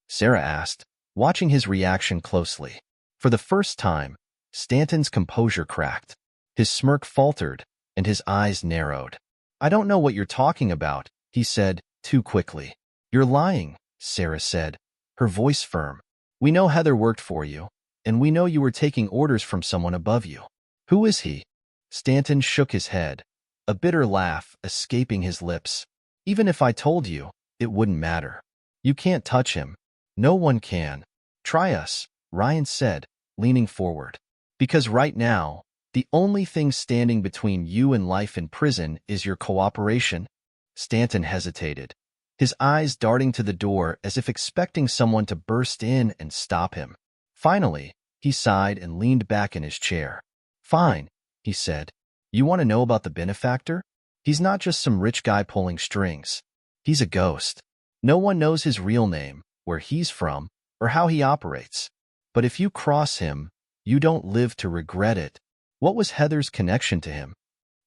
Sarah asked, watching his reaction closely. For the first time, Stanton's composure cracked. His smirk faltered, and his eyes narrowed. "I don't know what you're talking about," he said, too quickly. "You're lying," Sarah said, her voice firm. "We know Heather worked for you, and we know you were taking orders from someone above you." "Who is he?" Stanton shook his head, a bitter laugh escaping his lips. "Even if I told you, it wouldn't matter. You can't touch him. No one can. Try us," Ryan said, leaning forward. "Because right now, the only thing standing between you and life in prison is your cooperation." Stanton hesitated, his eyes darting to the door as if expecting someone to burst in and stop him. Finally, he sighed and leaned back in his chair. "Fine," he said. "You want to know about the benefactor? He's not just some rich guy pulling strings. He's a ghost. No one knows his real name, where he's from, or how he operates. But if you cross him, you don't live to regret it." "What was Heather's connection to him?"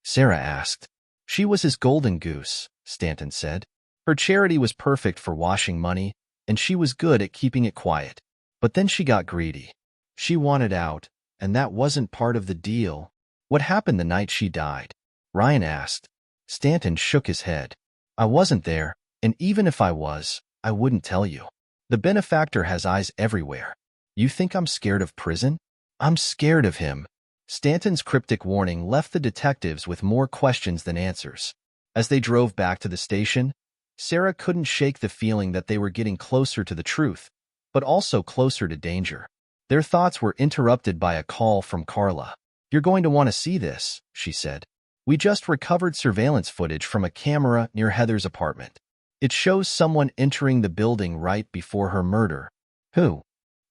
Sarah asked. "She was his golden goose," Stanton said. "Her charity was perfect for washing money, and she was good at keeping it quiet. But then she got greedy. She wanted out, and that wasn't part of the deal." "What happened the night she died?" Ryan asked. Stanton shook his head. "I wasn't there, and even if I was, I wouldn't tell you. The benefactor has eyes everywhere. You think I'm scared of prison? I'm scared of him." Stanton's cryptic warning left the detectives with more questions than answers. As they drove back to the station, Sarah couldn't shake the feeling that they were getting closer to the truth, but also closer to danger. Their thoughts were interrupted by a call from Carla. "You're going to want to see this," she said. "We just recovered surveillance footage from a camera near Heather's apartment. It shows someone entering the building right before her murder." "Who?"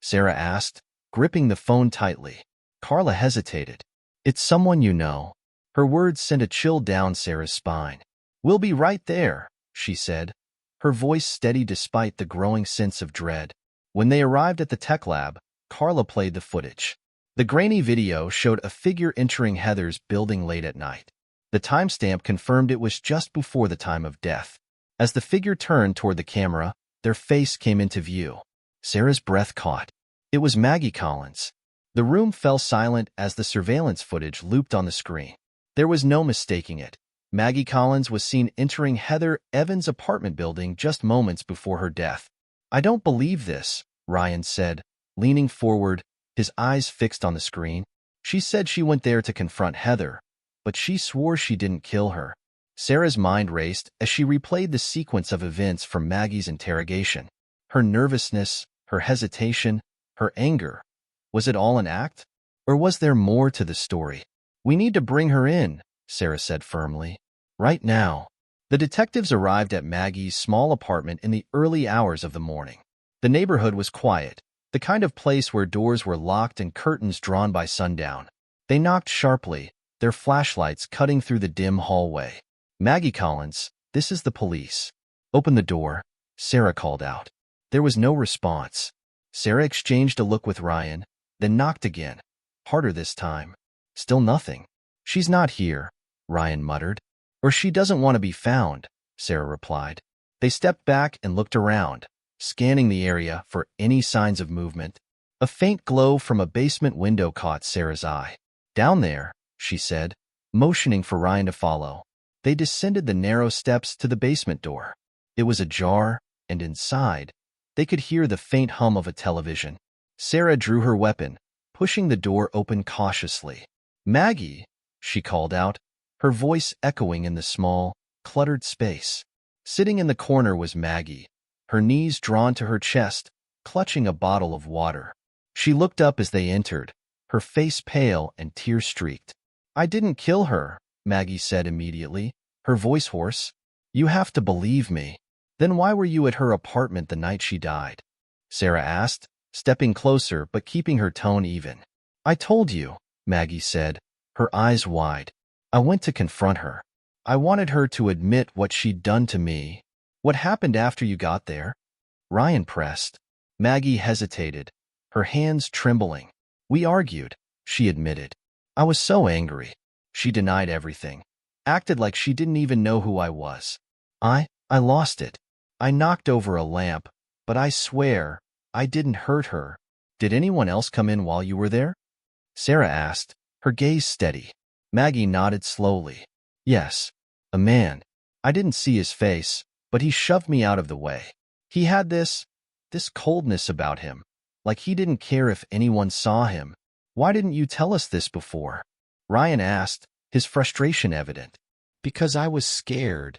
Sarah asked, gripping the phone tightly. Carla hesitated. "It's someone you know." Her words sent a chill down Sarah's spine. "We'll be right there," she said, her voice steady despite the growing sense of dread. When they arrived at the tech lab, Carla played the footage. The grainy video showed a figure entering Heather's building late at night. The timestamp confirmed it was just before the time of death. As the figure turned toward the camera, their face came into view. Sarah's breath caught. It was Maggie Collins. The room fell silent as the surveillance footage looped on the screen. There was no mistaking it. Maggie Collins was seen entering Heather Evans' apartment building just moments before her death. "I don't believe this," Ryan said, leaning forward, his eyes fixed on the screen. "She said she went there to confront Heather, but she swore she didn't kill her." Sarah's mind raced as she replayed the sequence of events from Maggie's interrogation. Her nervousness, her hesitation, her anger. Was it all an act? Or was there more to the story? "We need to bring her in," Sarah said firmly. "Right now." The detectives arrived at Maggie's small apartment in the early hours of the morning. The neighborhood was quiet, the kind of place where doors were locked and curtains drawn by sundown. They knocked sharply, their flashlights cutting through the dim hallway. "Maggie Collins, this is the police." "Open the door," Sarah called out. There was no response. Sarah exchanged a look with Ryan, then knocked again, harder this time. Still nothing. "She's not here," Ryan muttered. "Or she doesn't want to be found," Sarah replied. They stepped back and looked around, scanning the area for any signs of movement. A faint glow from a basement window caught Sarah's eye. "Down there," she said, motioning for Ryan to follow. They descended the narrow steps to the basement door. It was ajar, and inside, they could hear the faint hum of a television. Sarah drew her weapon, pushing the door open cautiously. "Maggie," she called out, her voice echoing in the small, cluttered space. Sitting in the corner was Maggie, her knees drawn to her chest, clutching a bottle of water. She looked up as they entered, her face pale and tear-streaked. "I didn't kill her," Maggie said immediately, her voice hoarse. "You have to believe me." "Then why were you at her apartment the night she died?" Sarah asked, stepping closer but keeping her tone even. "I told you," Maggie said, her eyes wide. "I went to confront her. I wanted her to admit what she'd done to me." "What happened after you got there?" Ryan pressed. Maggie hesitated, her hands trembling. "We argued," she admitted. "I was so angry." She denied everything, acted like she didn't even know who I was. I lost it. I knocked over a lamp, but I swear, I didn't hurt her." "Did anyone else come in while you were there?" Sarah asked, her gaze steady. Maggie nodded slowly. "Yes, a man. I didn't see his face, but he shoved me out of the way. He had this coldness about him, like he didn't care if anyone saw him." "Why didn't you tell us this before?" Ryan asked, his frustration evident. "Because I was scared,"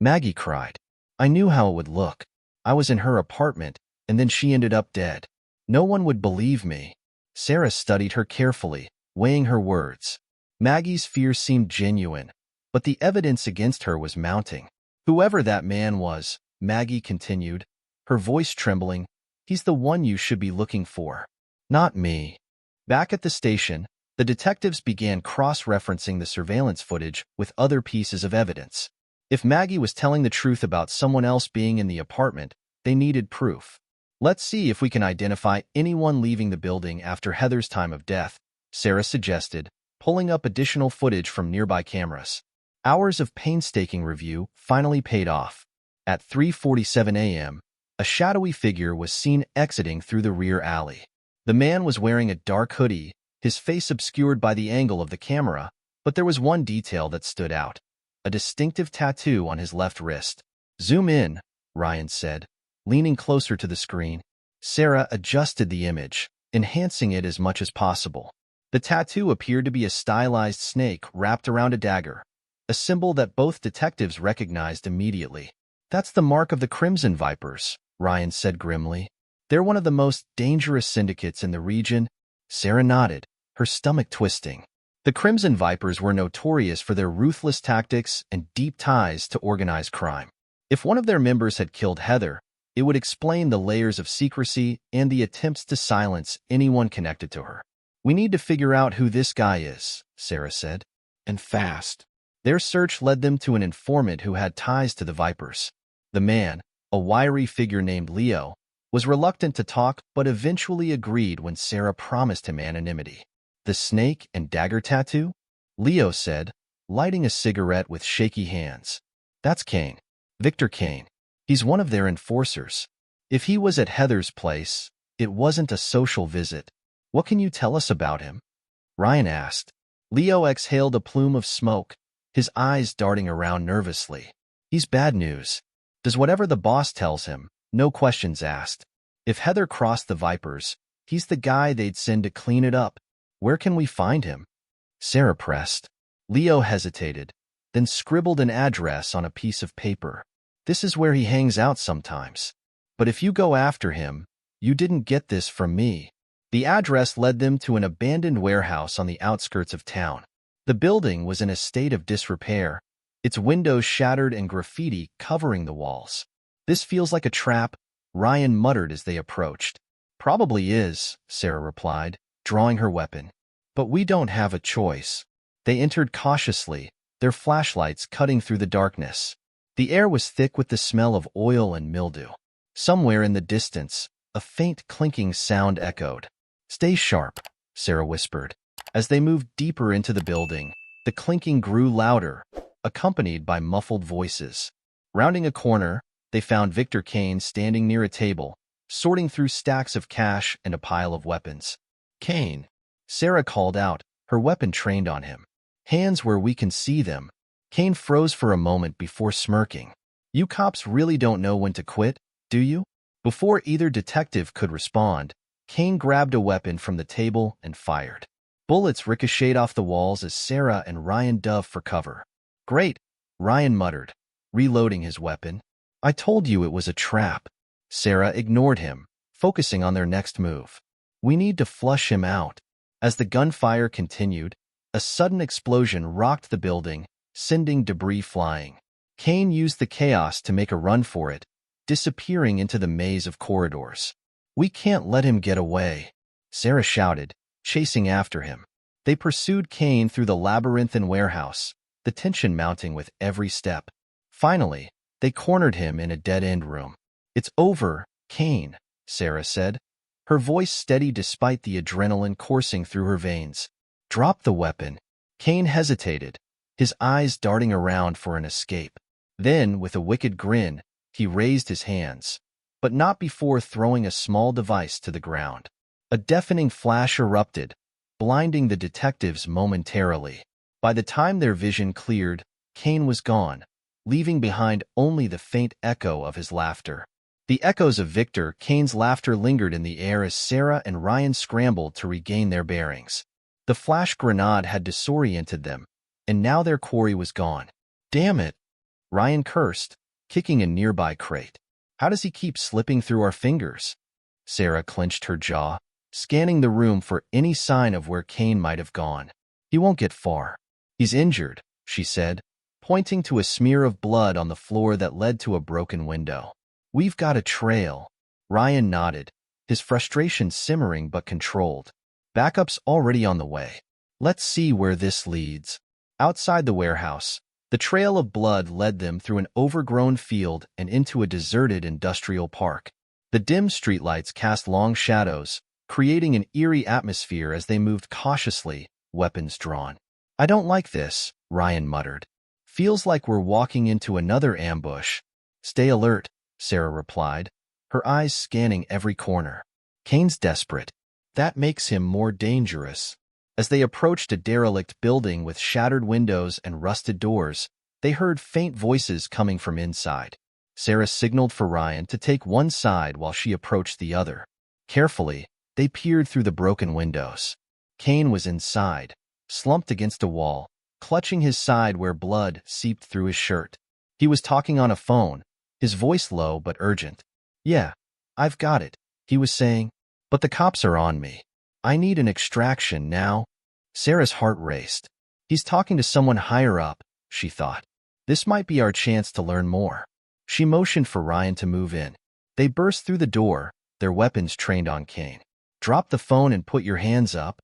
Maggie cried. "I knew how it would look. I was in her apartment, and then she ended up dead. No one would believe me." Sarah studied her carefully, weighing her words. Maggie's fear seemed genuine, but the evidence against her was mounting. "Whoever that man was," Maggie continued, her voice trembling, "he's the one you should be looking for. Not me." Back at the station, the detectives began cross-referencing the surveillance footage with other pieces of evidence. If Maggie was telling the truth about someone else being in the apartment, they needed proof. "Let's see if we can identify anyone leaving the building after Heather's time of death," Sarah suggested, pulling up additional footage from nearby cameras. Hours of painstaking review finally paid off. At 3:47 a.m., a shadowy figure was seen exiting through the rear alley. The man was wearing a dark hoodie, his face obscured by the angle of the camera, but there was one detail that stood out: a distinctive tattoo on his left wrist. "Zoom in," Ryan said, leaning closer to the screen. Sarah adjusted the image, enhancing it as much as possible. The tattoo appeared to be a stylized snake wrapped around a dagger, a symbol that both detectives recognized immediately. "That's the mark of the Crimson Vipers," Ryan said grimly. "They're one of the most dangerous syndicates in the region." Sarah nodded, her stomach twisting. The Crimson Vipers were notorious for their ruthless tactics and deep ties to organized crime. If one of their members had killed Heather, it would explain the layers of secrecy and the attempts to silence anyone connected to her. "We need to figure out who this guy is," Sarah said. "And fast." Their search led them to an informant who had ties to the Vipers. The man, a wiry figure named Leo, was reluctant to talk but eventually agreed when Sarah promised him anonymity. "The snake and dagger tattoo?" Leo said, lighting a cigarette with shaky hands. "That's Kane. Victor Kane. He's one of their enforcers. If he was at Heather's place, it wasn't a social visit. What can you tell us about him?" Ryan asked. Leo exhaled a plume of smoke, his eyes darting around nervously. "He's bad news. Does whatever the boss tells him, no questions asked. If Heather crossed the Vipers, he's the guy they'd send to clean it up. Where can we find him?" Sarah pressed. Leo hesitated, then scribbled an address on a piece of paper. "This is where he hangs out sometimes. But if you go after him, you didn't get this from me." The address led them to an abandoned warehouse on the outskirts of town. The building was in a state of disrepair, its windows shattered and graffiti covering the walls. "This feels like a trap," Ryan muttered as they approached. "Probably is," Sarah replied, drawing her weapon. But we don't have a choice. They entered cautiously, their flashlights cutting through the darkness. The air was thick with the smell of oil and mildew. Somewhere in the distance, a faint clinking sound echoed. "Stay sharp," Sarah whispered. As they moved deeper into the building, the clinking grew louder, accompanied by muffled voices. Rounding a corner, they found Victor Kane standing near a table, sorting through stacks of cash and a pile of weapons. "Kane," Sarah called out, her weapon trained on him. "Hands where we can see them." Kane froze for a moment before smirking. "You cops really don't know when to quit, do you?" Before either detective could respond, Kane grabbed a weapon from the table and fired. Bullets ricocheted off the walls as Sarah and Ryan dove for cover. "Great," Ryan muttered, reloading his weapon. "I told you it was a trap." Sarah ignored him, focusing on their next move. "We need to flush him out." As the gunfire continued, a sudden explosion rocked the building, sending debris flying. Kane used the chaos to make a run for it, disappearing into the maze of corridors. "We can't let him get away," Sarah shouted, chasing after him. They pursued Kane through the labyrinthine warehouse, the tension mounting with every step. Finally, they cornered him in a dead-end room. "It's over, Kane," Sarah said, her voice steady despite the adrenaline coursing through her veins. "Drop the weapon." Kane hesitated, his eyes darting around for an escape. Then, with a wicked grin, he raised his hands, but not before throwing a small device to the ground. A deafening flash erupted, blinding the detectives momentarily. By the time their vision cleared, Kane was gone, leaving behind only the faint echo of his laughter. The echoes of Victor Kane's laughter lingered in the air as Sarah and Ryan scrambled to regain their bearings. The flash grenade had disoriented them, and now their quarry was gone. "Damn it," Ryan cursed, kicking a nearby crate. "How does he keep slipping through our fingers?" Sarah clenched her jaw, scanning the room for any sign of where Kane might have gone. "He won't get far." "He's injured," she said, pointing to a smear of blood on the floor that led to a broken window. "We've got a trail." Ryan nodded, his frustration simmering but controlled. "Backup's already on the way. Let's see where this leads." Outside the warehouse, the trail of blood led them through an overgrown field and into a deserted industrial park. The dim streetlights cast long shadows, creating an eerie atmosphere as they moved cautiously, weapons drawn. "I don't like this," Ryan muttered. "Feels like we're walking into another ambush." "Stay alert," Sarah replied, her eyes scanning every corner. "Kane's desperate. That makes him more dangerous." As they approached a derelict building with shattered windows and rusted doors, they heard faint voices coming from inside. Sarah signaled for Ryan to take one side while she approached the other. Carefully, they peered through the broken windows. Kane was inside, slumped against a wall, clutching his side where blood seeped through his shirt. He was talking on a phone, his voice low but urgent. "Yeah, I've got it," he was saying. "But the cops are on me. I need an extraction now." Sarah's heart raced. He's talking to someone higher up, she thought. This might be our chance to learn more. She motioned for Ryan to move in. They burst through the door, their weapons trained on Kane. "Drop the phone and put your hands up,"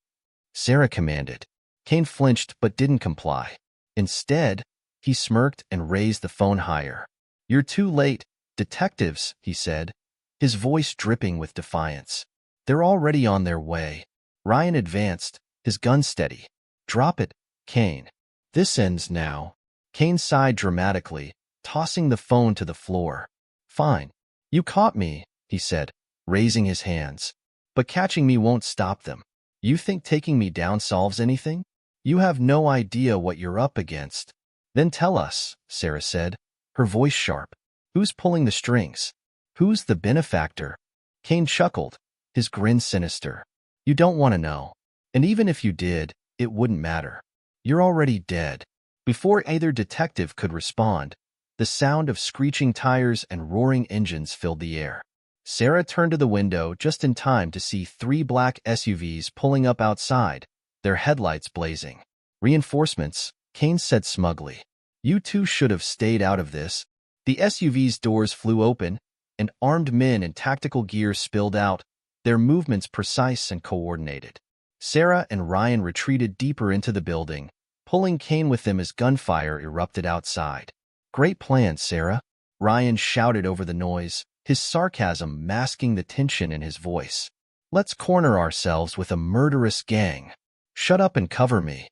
Sarah commanded. Kane flinched but didn't comply. Instead, he smirked and raised the phone higher. "You're too late, detectives," he said, his voice dripping with defiance. "They're already on their way." Ryan advanced, his gun steady. "Drop it, Kane. This ends now." Kane sighed dramatically, tossing the phone to the floor. "Fine. You caught me," he said, raising his hands. "But catching me won't stop them. You think taking me down solves anything? You have no idea what you're up against." "Then tell us," Sarah said, her voice sharp. "Who's pulling the strings? Who's the benefactor?" Kane chuckled, his grin sinister. "You don't want to know. And even if you did, it wouldn't matter. You're already dead." Before either detective could respond, the sound of screeching tires and roaring engines filled the air. Sarah turned to the window just in time to see 3 black SUVs pulling up outside, their headlights blazing. "Reinforcements," Kane said smugly. "You two should have stayed out of this." The SUV's doors flew open, and armed men in tactical gear spilled out, their movements precise and coordinated. Sarah and Ryan retreated deeper into the building, pulling Kane with them as gunfire erupted outside. "Great plan, Sarah," Ryan shouted over the noise, his sarcasm masking the tension in his voice. "Let's corner ourselves with a murderous gang." "Shut up and cover me,"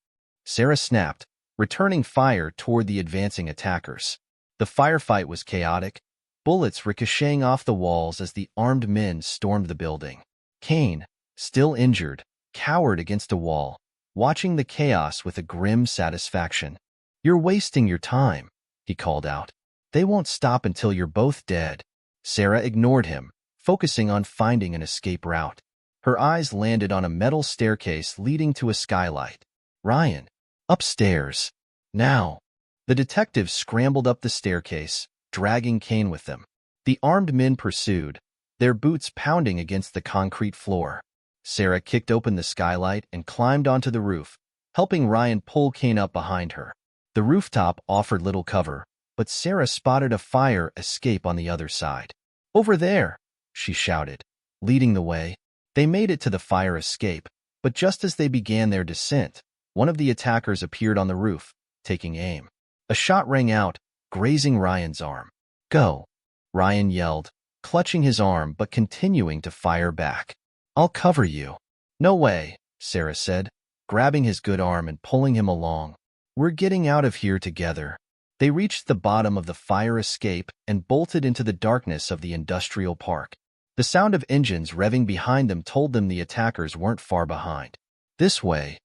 Sarah snapped, returning fire toward the advancing attackers. The firefight was chaotic, bullets ricocheting off the walls as the armed men stormed the building. Kane, still injured, cowered against a wall, watching the chaos with a grim satisfaction. "You're wasting your time," he called out. "They won't stop until you're both dead." Sarah ignored him, focusing on finding an escape route. Her eyes landed on a metal staircase leading to a skylight. "Ryan, upstairs. Now." The detectives scrambled up the staircase, dragging Kane with them. The armed men pursued, their boots pounding against the concrete floor. Sarah kicked open the skylight and climbed onto the roof, helping Ryan pull Kane up behind her. The rooftop offered little cover, but Sarah spotted a fire escape on the other side. "Over there," she shouted, leading the way. They made it to the fire escape, but just as they began their descent, one of the attackers appeared on the roof, taking aim. A shot rang out, grazing Ryan's arm. "Go," Ryan yelled, clutching his arm but continuing to fire back. "I'll cover you." "No way," Sarah said, grabbing his good arm and pulling him along. "We're getting out of here together." They reached the bottom of the fire escape and bolted into the darkness of the industrial park. The sound of engines revving behind them told them the attackers weren't far behind. "This way,"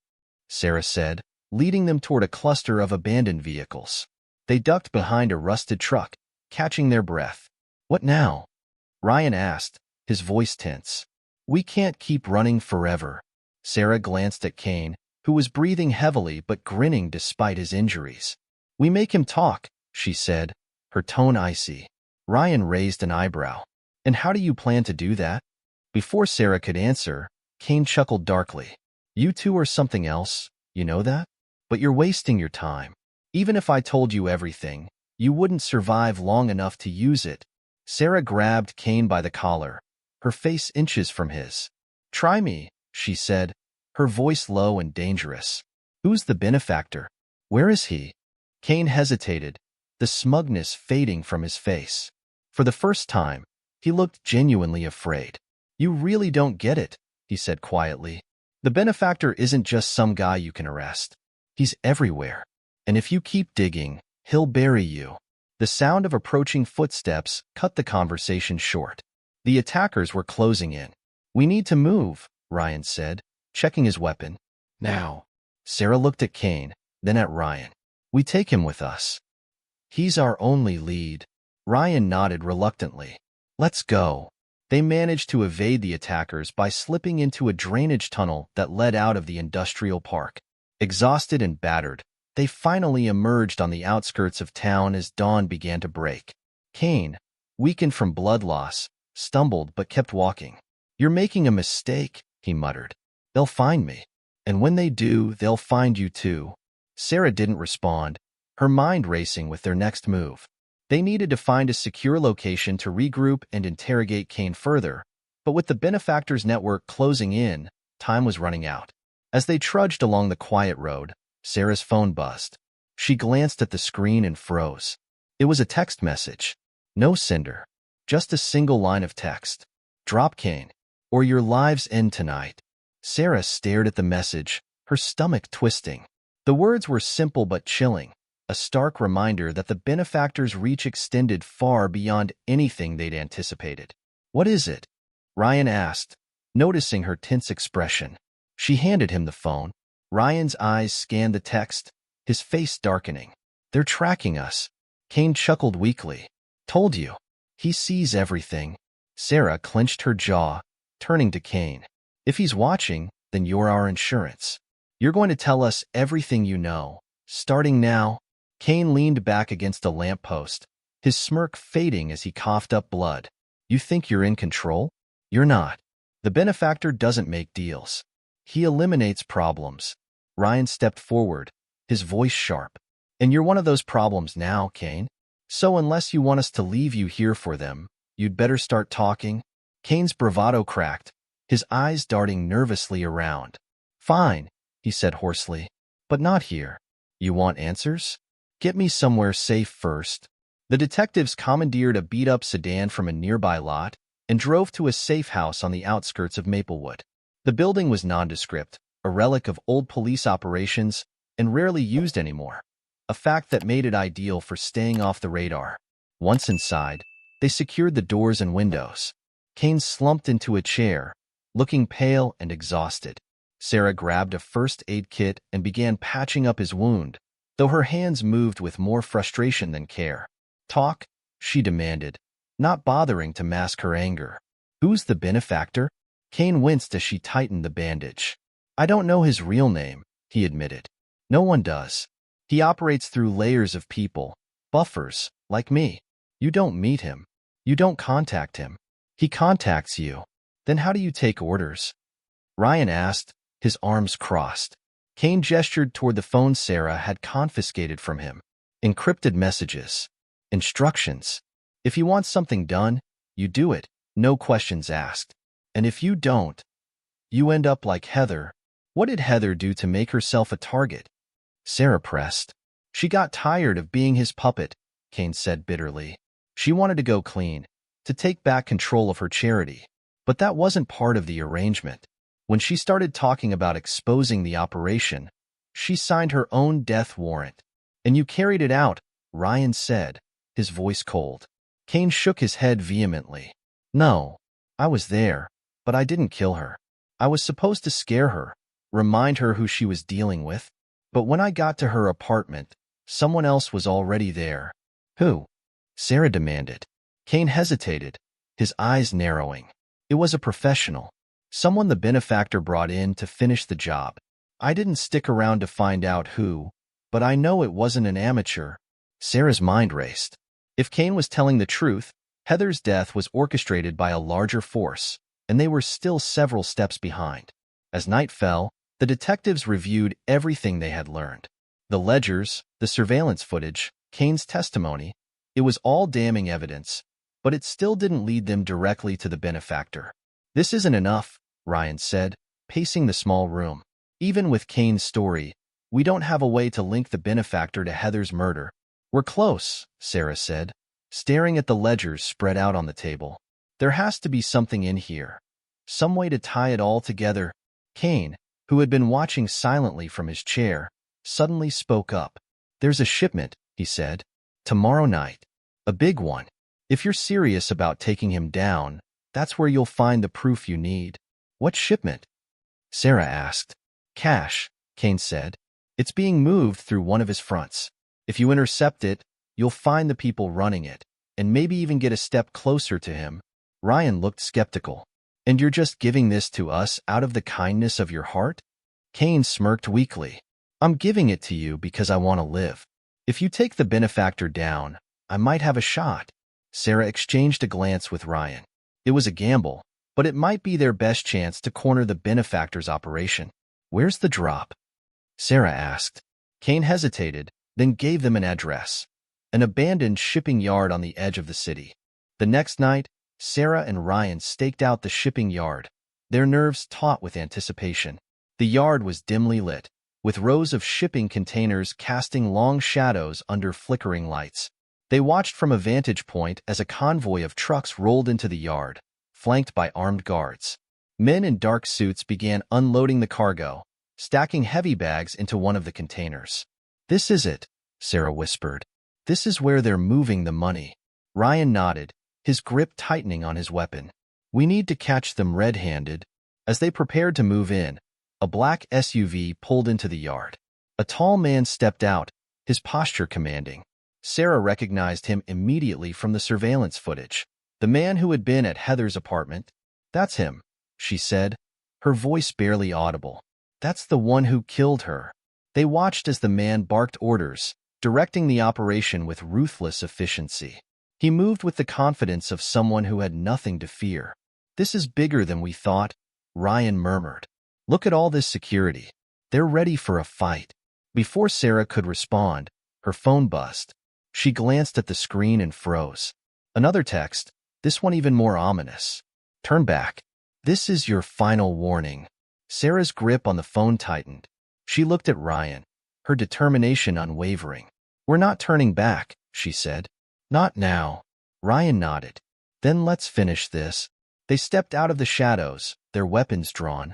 Sarah said, leading them toward a cluster of abandoned vehicles. They ducked behind a rusted truck, catching their breath. "What now?" Ryan asked, his voice tense. "We can't keep running forever." Sarah glanced at Kane, who was breathing heavily but grinning despite his injuries. "We make him talk," she said, her tone icy. Ryan raised an eyebrow. "And how do you plan to do that?" Before Sarah could answer, Kane chuckled darkly. "You two are something else, you know that? But you're wasting your time. Even if I told you everything, you wouldn't survive long enough to use it." Sarah grabbed Kane by the collar, her face inches from his. "Try me," she said, her voice low and dangerous. "Who's the benefactor? Where is he?" Kane hesitated, the smugness fading from his face. For the first time, he looked genuinely afraid. "You really don't get it," he said quietly. "The benefactor isn't just some guy you can arrest. He's everywhere. And if you keep digging, he'll bury you." The sound of approaching footsteps cut the conversation short. The attackers were closing in. "We need to move," Ryan said, checking his weapon. "Now." Sarah looked at Kane, then at Ryan. "We take him with us. He's our only lead." Ryan nodded reluctantly. "Let's go." They managed to evade the attackers by slipping into a drainage tunnel that led out of the industrial park. Exhausted and battered, they finally emerged on the outskirts of town as dawn began to break. Kane, weakened from blood loss, stumbled but kept walking. "You're making a mistake," he muttered. "They'll find me. And when they do, they'll find you too." Sarah didn't respond, her mind racing with their next move. They needed to find a secure location to regroup and interrogate Kane further, but with the benefactor's network closing in, time was running out. As they trudged along the quiet road, Sarah's phone buzzed. She glanced at the screen and froze. It was a text message. No sender. Just a single line of text. "Drop Kane, or your lives end tonight." Sarah stared at the message, her stomach twisting. The words were simple but chilling, a stark reminder that the benefactor's reach extended far beyond anything they'd anticipated. "What is it?" Ryan asked, noticing her tense expression. She handed him the phone. Ryan's eyes scanned the text, his face darkening. "They're tracking us." Kane chuckled weakly. "Told you. He sees everything." Sarah clenched her jaw, turning to Kane. "If he's watching, then you're our insurance. You're going to tell us everything you know, starting now." Kane leaned back against a lamppost, his smirk fading as he coughed up blood. "You think you're in control? You're not. The benefactor doesn't make deals. He eliminates problems." Ryan stepped forward, his voice sharp. "And you're one of those problems now, Kane. So unless you want us to leave you here for them, you'd better start talking." Kane's bravado cracked, his eyes darting nervously around. Fine, he said hoarsely. But not here. You want answers? Get me somewhere safe first. The detectives commandeered a beat-up sedan from a nearby lot and drove to a safe house on the outskirts of Maplewood. The building was nondescript, a relic of old police operations and rarely used anymore, a fact that made it ideal for staying off the radar. Once inside, they secured the doors and windows. Kane slumped into a chair, looking pale and exhausted. Sarah grabbed a first aid kit and began patching up his wound, though her hands moved with more frustration than care. Talk, she demanded, not bothering to mask her anger. Who's the benefactor? Kane winced as she tightened the bandage. I don't know his real name, he admitted. No one does. He operates through layers of people, buffers, like me. You don't meet him. You don't contact him. He contacts you. Then how do you take orders? Ryan asked, his arms crossed. Kane gestured toward the phone Sarah had confiscated from him. Encrypted messages. Instructions. If you want something done, you do it, no questions asked. And if you don't, you end up like Heather. What did Heather do to make herself a target? Sarah pressed. She got tired of being his puppet, Kane said bitterly. She wanted to go clean, to take back control of her charity. But that wasn't part of the arrangement. When she started talking about exposing the operation, she signed her own death warrant. And you carried it out, Ryan said, his voice cold. Kane shook his head vehemently. No, I was there, but I didn't kill her. I was supposed to scare her, remind her who she was dealing with. But when I got to her apartment, someone else was already there. Who? Sarah demanded. Kane hesitated, his eyes narrowing. It was a professional. Someone the benefactor brought in to finish the job. I didn't stick around to find out who, but I know it wasn't an amateur. Sarah's mind raced. If Kane was telling the truth, Heather's death was orchestrated by a larger force, and they were still several steps behind. As night fell, the detectives reviewed everything they had learned. The ledgers, the surveillance footage, Kane's testimony. It was all damning evidence, but it still didn't lead them directly to the benefactor. This isn't enough, Ryan said, pacing the small room. Even with Kane's story, we don't have a way to link the benefactor to Heather's murder. We're close, Sarah said, staring at the ledgers spread out on the table. There has to be something in here. Some way to tie it all together. Kane, who had been watching silently from his chair, suddenly spoke up. There's a shipment, he said. Tomorrow night. A big one. If you're serious about taking him down, that's where you'll find the proof you need. What shipment? Sarah asked. Cash, Kane said. It's being moved through one of his fronts. If you intercept it, you'll find the people running it, and maybe even get a step closer to him. Ryan looked skeptical. And you're just giving this to us out of the kindness of your heart? Kane smirked weakly. I'm giving it to you because I want to live. If you take the benefactor down, I might have a shot. Sarah exchanged a glance with Ryan. It was a gamble, but it might be their best chance to corner the benefactor's operation. Where's the drop? Sarah asked. Kane hesitated, then gave them an address. An abandoned shipping yard on the edge of the city. The next night, Sarah and Ryan staked out the shipping yard, their nerves taut with anticipation. The yard was dimly lit, with rows of shipping containers casting long shadows under flickering lights. They watched from a vantage point as a convoy of trucks rolled into the yard, flanked by armed guards. Men in dark suits began unloading the cargo, stacking heavy bags into one of the containers. This is it, Sarah whispered. This is where they're moving the money. Ryan nodded, his grip tightening on his weapon. We need to catch them red-handed. As they prepared to move in, a black SUV pulled into the yard. A tall man stepped out, his posture commanding. Sarah recognized him immediately from the surveillance footage. The man who had been at Heather's apartment. That's him, she said, her voice barely audible. That's the one who killed her. They watched as the man barked orders, directing the operation with ruthless efficiency. He moved with the confidence of someone who had nothing to fear. This is bigger than we thought, Ryan murmured. Look at all this security. They're ready for a fight. Before Sarah could respond, her phone buzzed. She glanced at the screen and froze. Another text, this one even more ominous. Turn back. This is your final warning. Sarah's grip on the phone tightened. She looked at Ryan, her determination unwavering. "We're not turning back," she said. "Not now." Ryan nodded. "Then let's finish this." They stepped out of the shadows, their weapons drawn,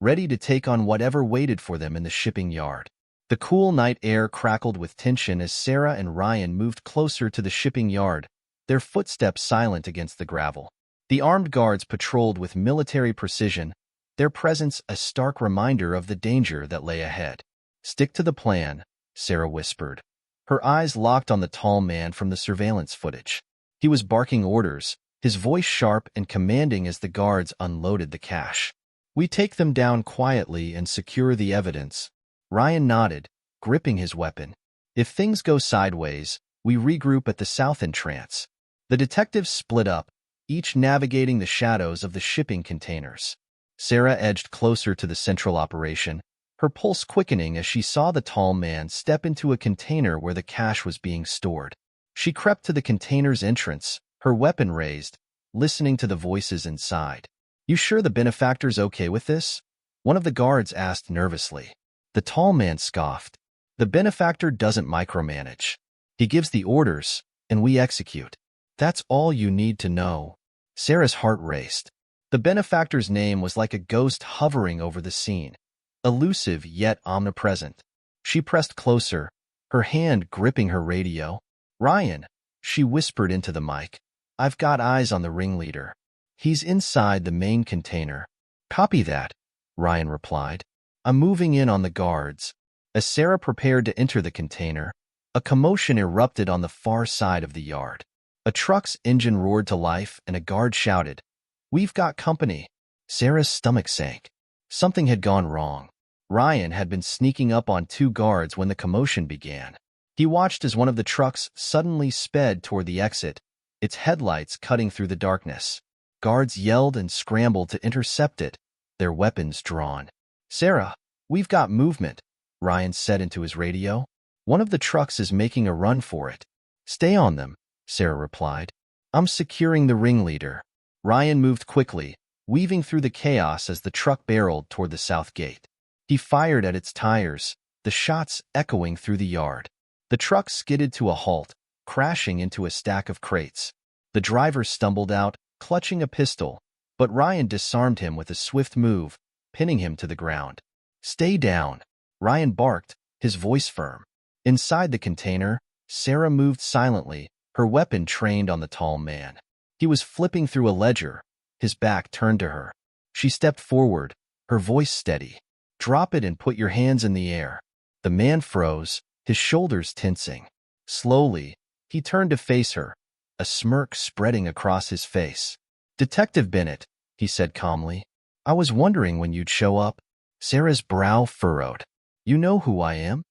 ready to take on whatever waited for them in the shipping yard. The cool night air crackled with tension as Sarah and Ryan moved closer to the shipping yard, their footsteps silent against the gravel. The armed guards patrolled with military precision, their presence a stark reminder of the danger that lay ahead. "Stick to the plan," Sarah whispered. Her eyes locked on the tall man from the surveillance footage. He was barking orders, his voice sharp and commanding as the guards unloaded the cash. "We take them down quietly and secure the evidence." Ryan nodded, gripping his weapon. "If things go sideways, we regroup at the south entrance." The detectives split up, each navigating the shadows of the shipping containers. Sarah edged closer to the central operation, her pulse quickening as she saw the tall man step into a container where the cash was being stored. She crept to the container's entrance, her weapon raised, listening to the voices inside. "You sure the benefactor's okay with this?" one of the guards asked nervously. The tall man scoffed. "The benefactor doesn't micromanage. He gives the orders, and we execute. That's all you need to know." Sarah's heart raced. The benefactor's name was like a ghost hovering over the scene, elusive yet omnipresent. She pressed closer, her hand gripping her radio. "Ryan," she whispered into the mic, "I've got eyes on the ringleader. He's inside the main container." "Copy that," Ryan replied. "I'm moving in on the guards." As Sarah prepared to enter the container, a commotion erupted on the far side of the yard. A truck's engine roared to life and a guard shouted, "We've got company." Sarah's stomach sank. Something had gone wrong. Ryan had been sneaking up on two guards when the commotion began. He watched as one of the trucks suddenly sped toward the exit, its headlights cutting through the darkness. Guards yelled and scrambled to intercept it, their weapons drawn. "Sarah, we've got movement," Ryan said into his radio. "One of the trucks is making a run for it." "Stay on them," Sarah replied. "I'm securing the ringleader." Ryan moved quickly, weaving through the chaos as the truck barreled toward the south gate. He fired at its tires, the shots echoing through the yard. The truck skidded to a halt, crashing into a stack of crates. The driver stumbled out, clutching a pistol, but Ryan disarmed him with a swift move, pinning him to the ground. "Stay down," Ryan barked, his voice firm. Inside the container, Sarah moved silently, her weapon trained on the tall man. He was flipping through a ledger, his back turned to her. She stepped forward, her voice steady. "Drop it and put your hands in the air." The man froze, his shoulders tensing. Slowly, he turned to face her, a smirk spreading across his face. "Detective Bennett," he said calmly, "I was wondering when you'd show up." Sarah's brow furrowed. "You know who I am?"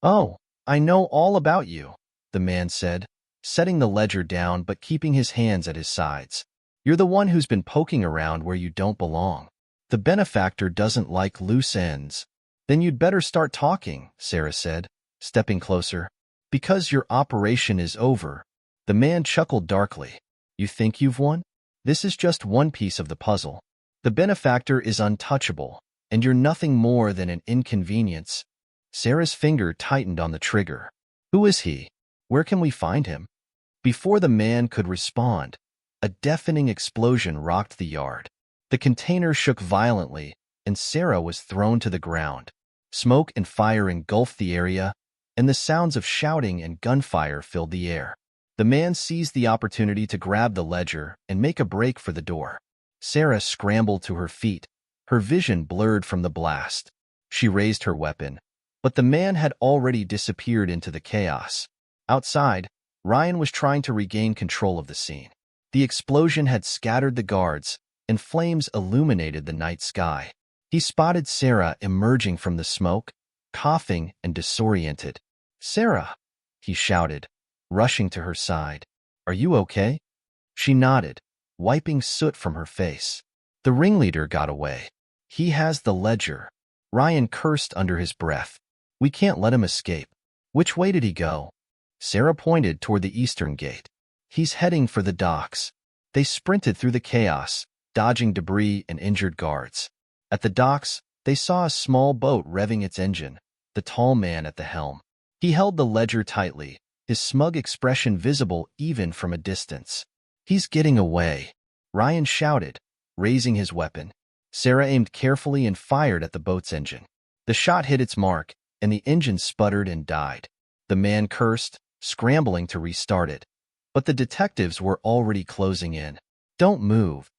"Oh, I know all about you," the man said, setting the ledger down but keeping his hands at his sides. "You're the one who's been poking around where you don't belong. The benefactor doesn't like loose ends." "Then you'd better start talking," Sarah said, stepping closer. "Because your operation is over." The man chuckled darkly. "You think you've won? This is just one piece of the puzzle. The benefactor is untouchable, and you're nothing more than an inconvenience." Sarah's finger tightened on the trigger. "Who is he? Where can we find him?" Before the man could respond, a deafening explosion rocked the yard. The container shook violently, and Sarah was thrown to the ground. Smoke and fire engulfed the area, and the sounds of shouting and gunfire filled the air. The man seized the opportunity to grab the ledger and make a break for the door. Sarah scrambled to her feet, her vision blurred from the blast. She raised her weapon, but the man had already disappeared into the chaos. Outside, Ryan was trying to regain control of the scene. The explosion had scattered the guards, and flames illuminated the night sky. He spotted Sarah emerging from the smoke, coughing and disoriented. "Sarah," he shouted, rushing to her side. "Are you okay?" She nodded, wiping soot from her face. "The ringleader got away. He has the ledger." Ryan cursed under his breath. "We can't let him escape." "Which way did he go?" Sarah pointed toward the eastern gate. "He's heading for the docks." They sprinted through the chaos, dodging debris and injured guards. At the docks, They saw a small boat revving its engine, the tall man at the helm. He held the ledger tightly, his smug expression visible even from a distance. "He's getting away," Ryan shouted, raising his weapon. Sarah aimed carefully and fired at the boat's engine. The shot hit its mark, and the engine sputtered and died. The man cursed, scrambling to restart it. But the detectives were already closing in. "Don't move,"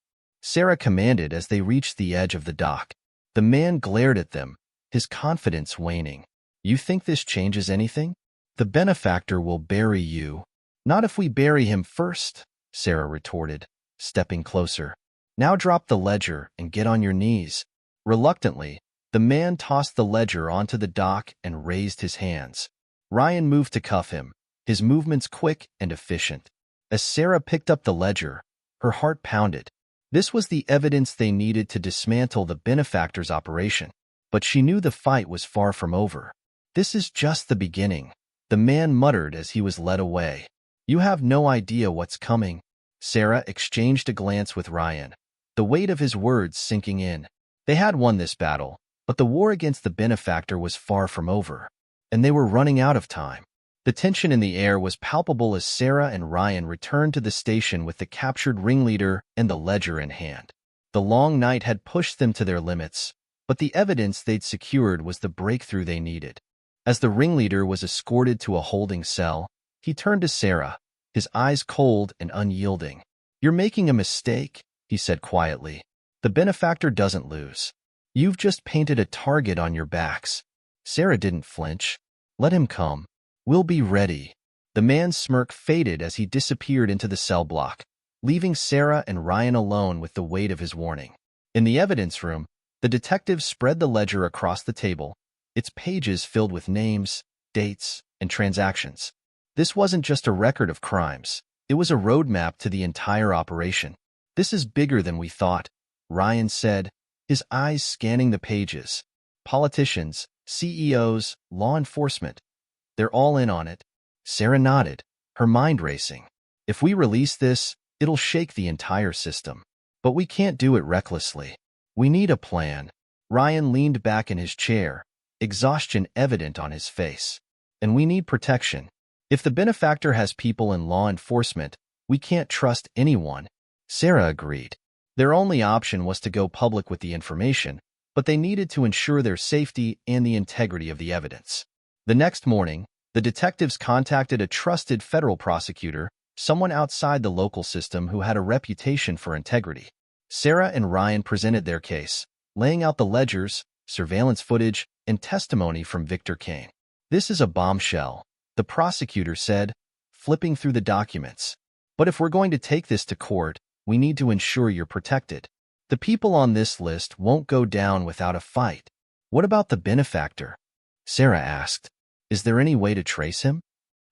Sarah commanded as they reached the edge of the dock. The man glared at them, his confidence waning. "You think this changes anything? The benefactor will bury you." "Not if we bury him first," Sarah retorted, stepping closer. "Now drop the ledger and get on your knees." Reluctantly, the man tossed the ledger onto the dock and raised his hands. Ryan moved to cuff him, his movements quick and efficient. As Sarah picked up the ledger, her heart pounded. This was the evidence they needed to dismantle the benefactor's operation. But she knew the fight was far from over. "This is just the beginning," the man muttered as he was led away. "You have no idea what's coming." Sarah exchanged a glance with Ryan, the weight of his words sinking in. They had won this battle, but the war against the benefactor was far from over, and they were running out of time. The tension in the air was palpable as Sarah and Ryan returned to the station with the captured ringleader and the ledger in hand. The long night had pushed them to their limits, but the evidence they'd secured was the breakthrough they needed. As the ringleader was escorted to a holding cell, he turned to Sarah, his eyes cold and unyielding. "You're making a mistake," he said quietly. "The benefactor doesn't lose. You've just painted a target on your backs." Sarah didn't flinch. "Let him come. We'll be ready." The man's smirk faded as he disappeared into the cell block, leaving Sarah and Ryan alone with the weight of his warning. In the evidence room, the detectives spread the ledger across the table, its pages filled with names, dates, and transactions. This wasn't just a record of crimes. It was a roadmap to the entire operation. "This is bigger than we thought," Ryan said, his eyes scanning the pages. "Politicians, CEOs, law enforcement. They're all in on it." Sarah nodded, her mind racing. "If we release this, it'll shake the entire system. But we can't do it recklessly. We need a plan." Ryan leaned back in his chair, exhaustion evident on his face. "And we need protection. If the benefactor has people in law enforcement, we can't trust anyone." Sarah agreed. Their only option was to go public with the information, but they needed to ensure their safety and the integrity of the evidence. The next morning, the detectives contacted a trusted federal prosecutor, someone outside the local system who had a reputation for integrity. Sarah and Ryan presented their case, laying out the ledgers, surveillance footage, and testimony from Victor Kane. "This is a bombshell," the prosecutor said, flipping through the documents. "But if we're going to take this to court, we need to ensure you're protected. The people on this list won't go down without a fight." "What about the benefactor?" Sarah asked. "Is there any way to trace him?"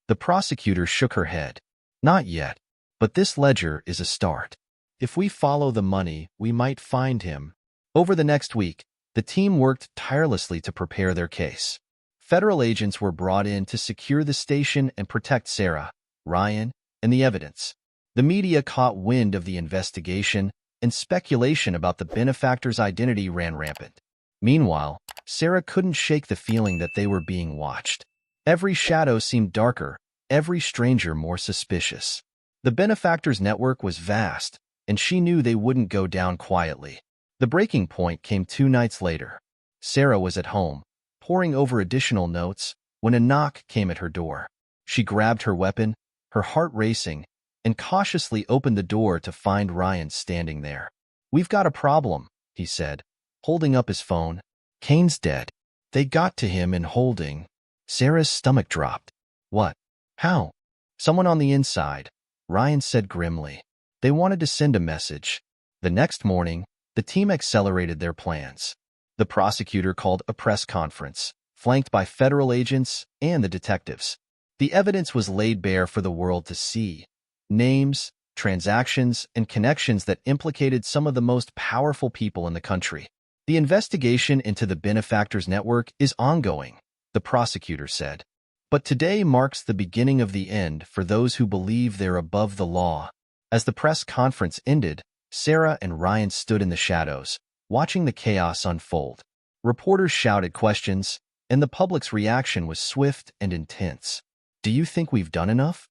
The prosecutor shook her head. "Not yet, but this ledger is a start. If we follow the money, we might find him." Over the next week, the team worked tirelessly to prepare their case. Federal agents were brought in to secure the station and protect Sarah, Ryan, and the evidence. The media caught wind of the investigation, and speculation about the benefactor's identity ran rampant. Meanwhile, Sarah couldn't shake the feeling that they were being watched. Every shadow seemed darker, every stranger more suspicious. The benefactor's network was vast, and she knew they wouldn't go down quietly. The breaking point came 2 nights later. Sarah was at home, poring over additional notes, when a knock came at her door. She grabbed her weapon, her heart racing, and cautiously opened the door to find Ryan standing there. "We've got a problem," he said, holding up his phone. "Kane's dead. They got to him in holding." Sarah's stomach dropped. "What? How?" "Someone on the inside," Ryan said grimly. "They wanted to send a message." The next morning, the team accelerated their plans. The prosecutor called a press conference, flanked by federal agents and the detectives. The evidence was laid bare for the world to see. Names, transactions, and connections that implicated some of the most powerful people in the country. "The investigation into the benefactor's network is ongoing," the prosecutor said. "But today marks the beginning of the end for those who believe they're above the law." As the press conference ended, Sarah and Ryan stood in the shadows, watching the chaos unfold. Reporters shouted questions, and the public's reaction was swift and intense. Do you think we've done enough?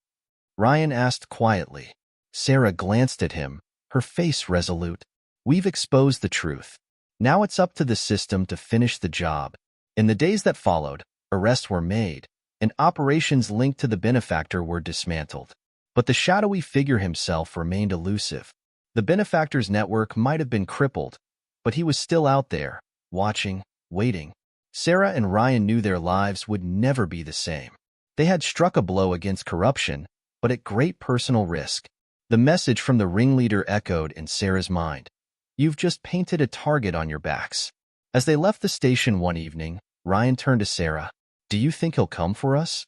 Ryan asked quietly. Sarah glanced at him, her face resolute. We've exposed the truth. Now it's up to the system to finish the job. In the days that followed, arrests were made, and operations linked to the benefactor were dismantled. But the shadowy figure himself remained elusive. The benefactor's network might have been crippled, but he was still out there, watching, waiting. Sarah and Ryan knew their lives would never be the same. They had struck a blow against corruption, but at great personal risk. The message from the ringleader echoed in Sarah's mind. You've just painted a target on your backs. As they left the station one evening, Ryan turned to Sarah. Do you think he'll come for us?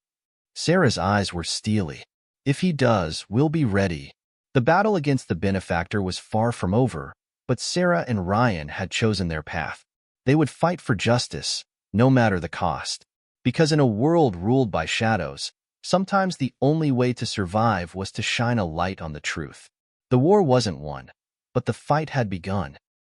Sarah's eyes were steely. If he does, we'll be ready. The battle against the benefactor was far from over, but Sarah and Ryan had chosen their path. They would fight for justice, no matter the cost. Because in a world ruled by shadows, sometimes the only way to survive was to shine a light on the truth. The war wasn't won, but the fight had begun.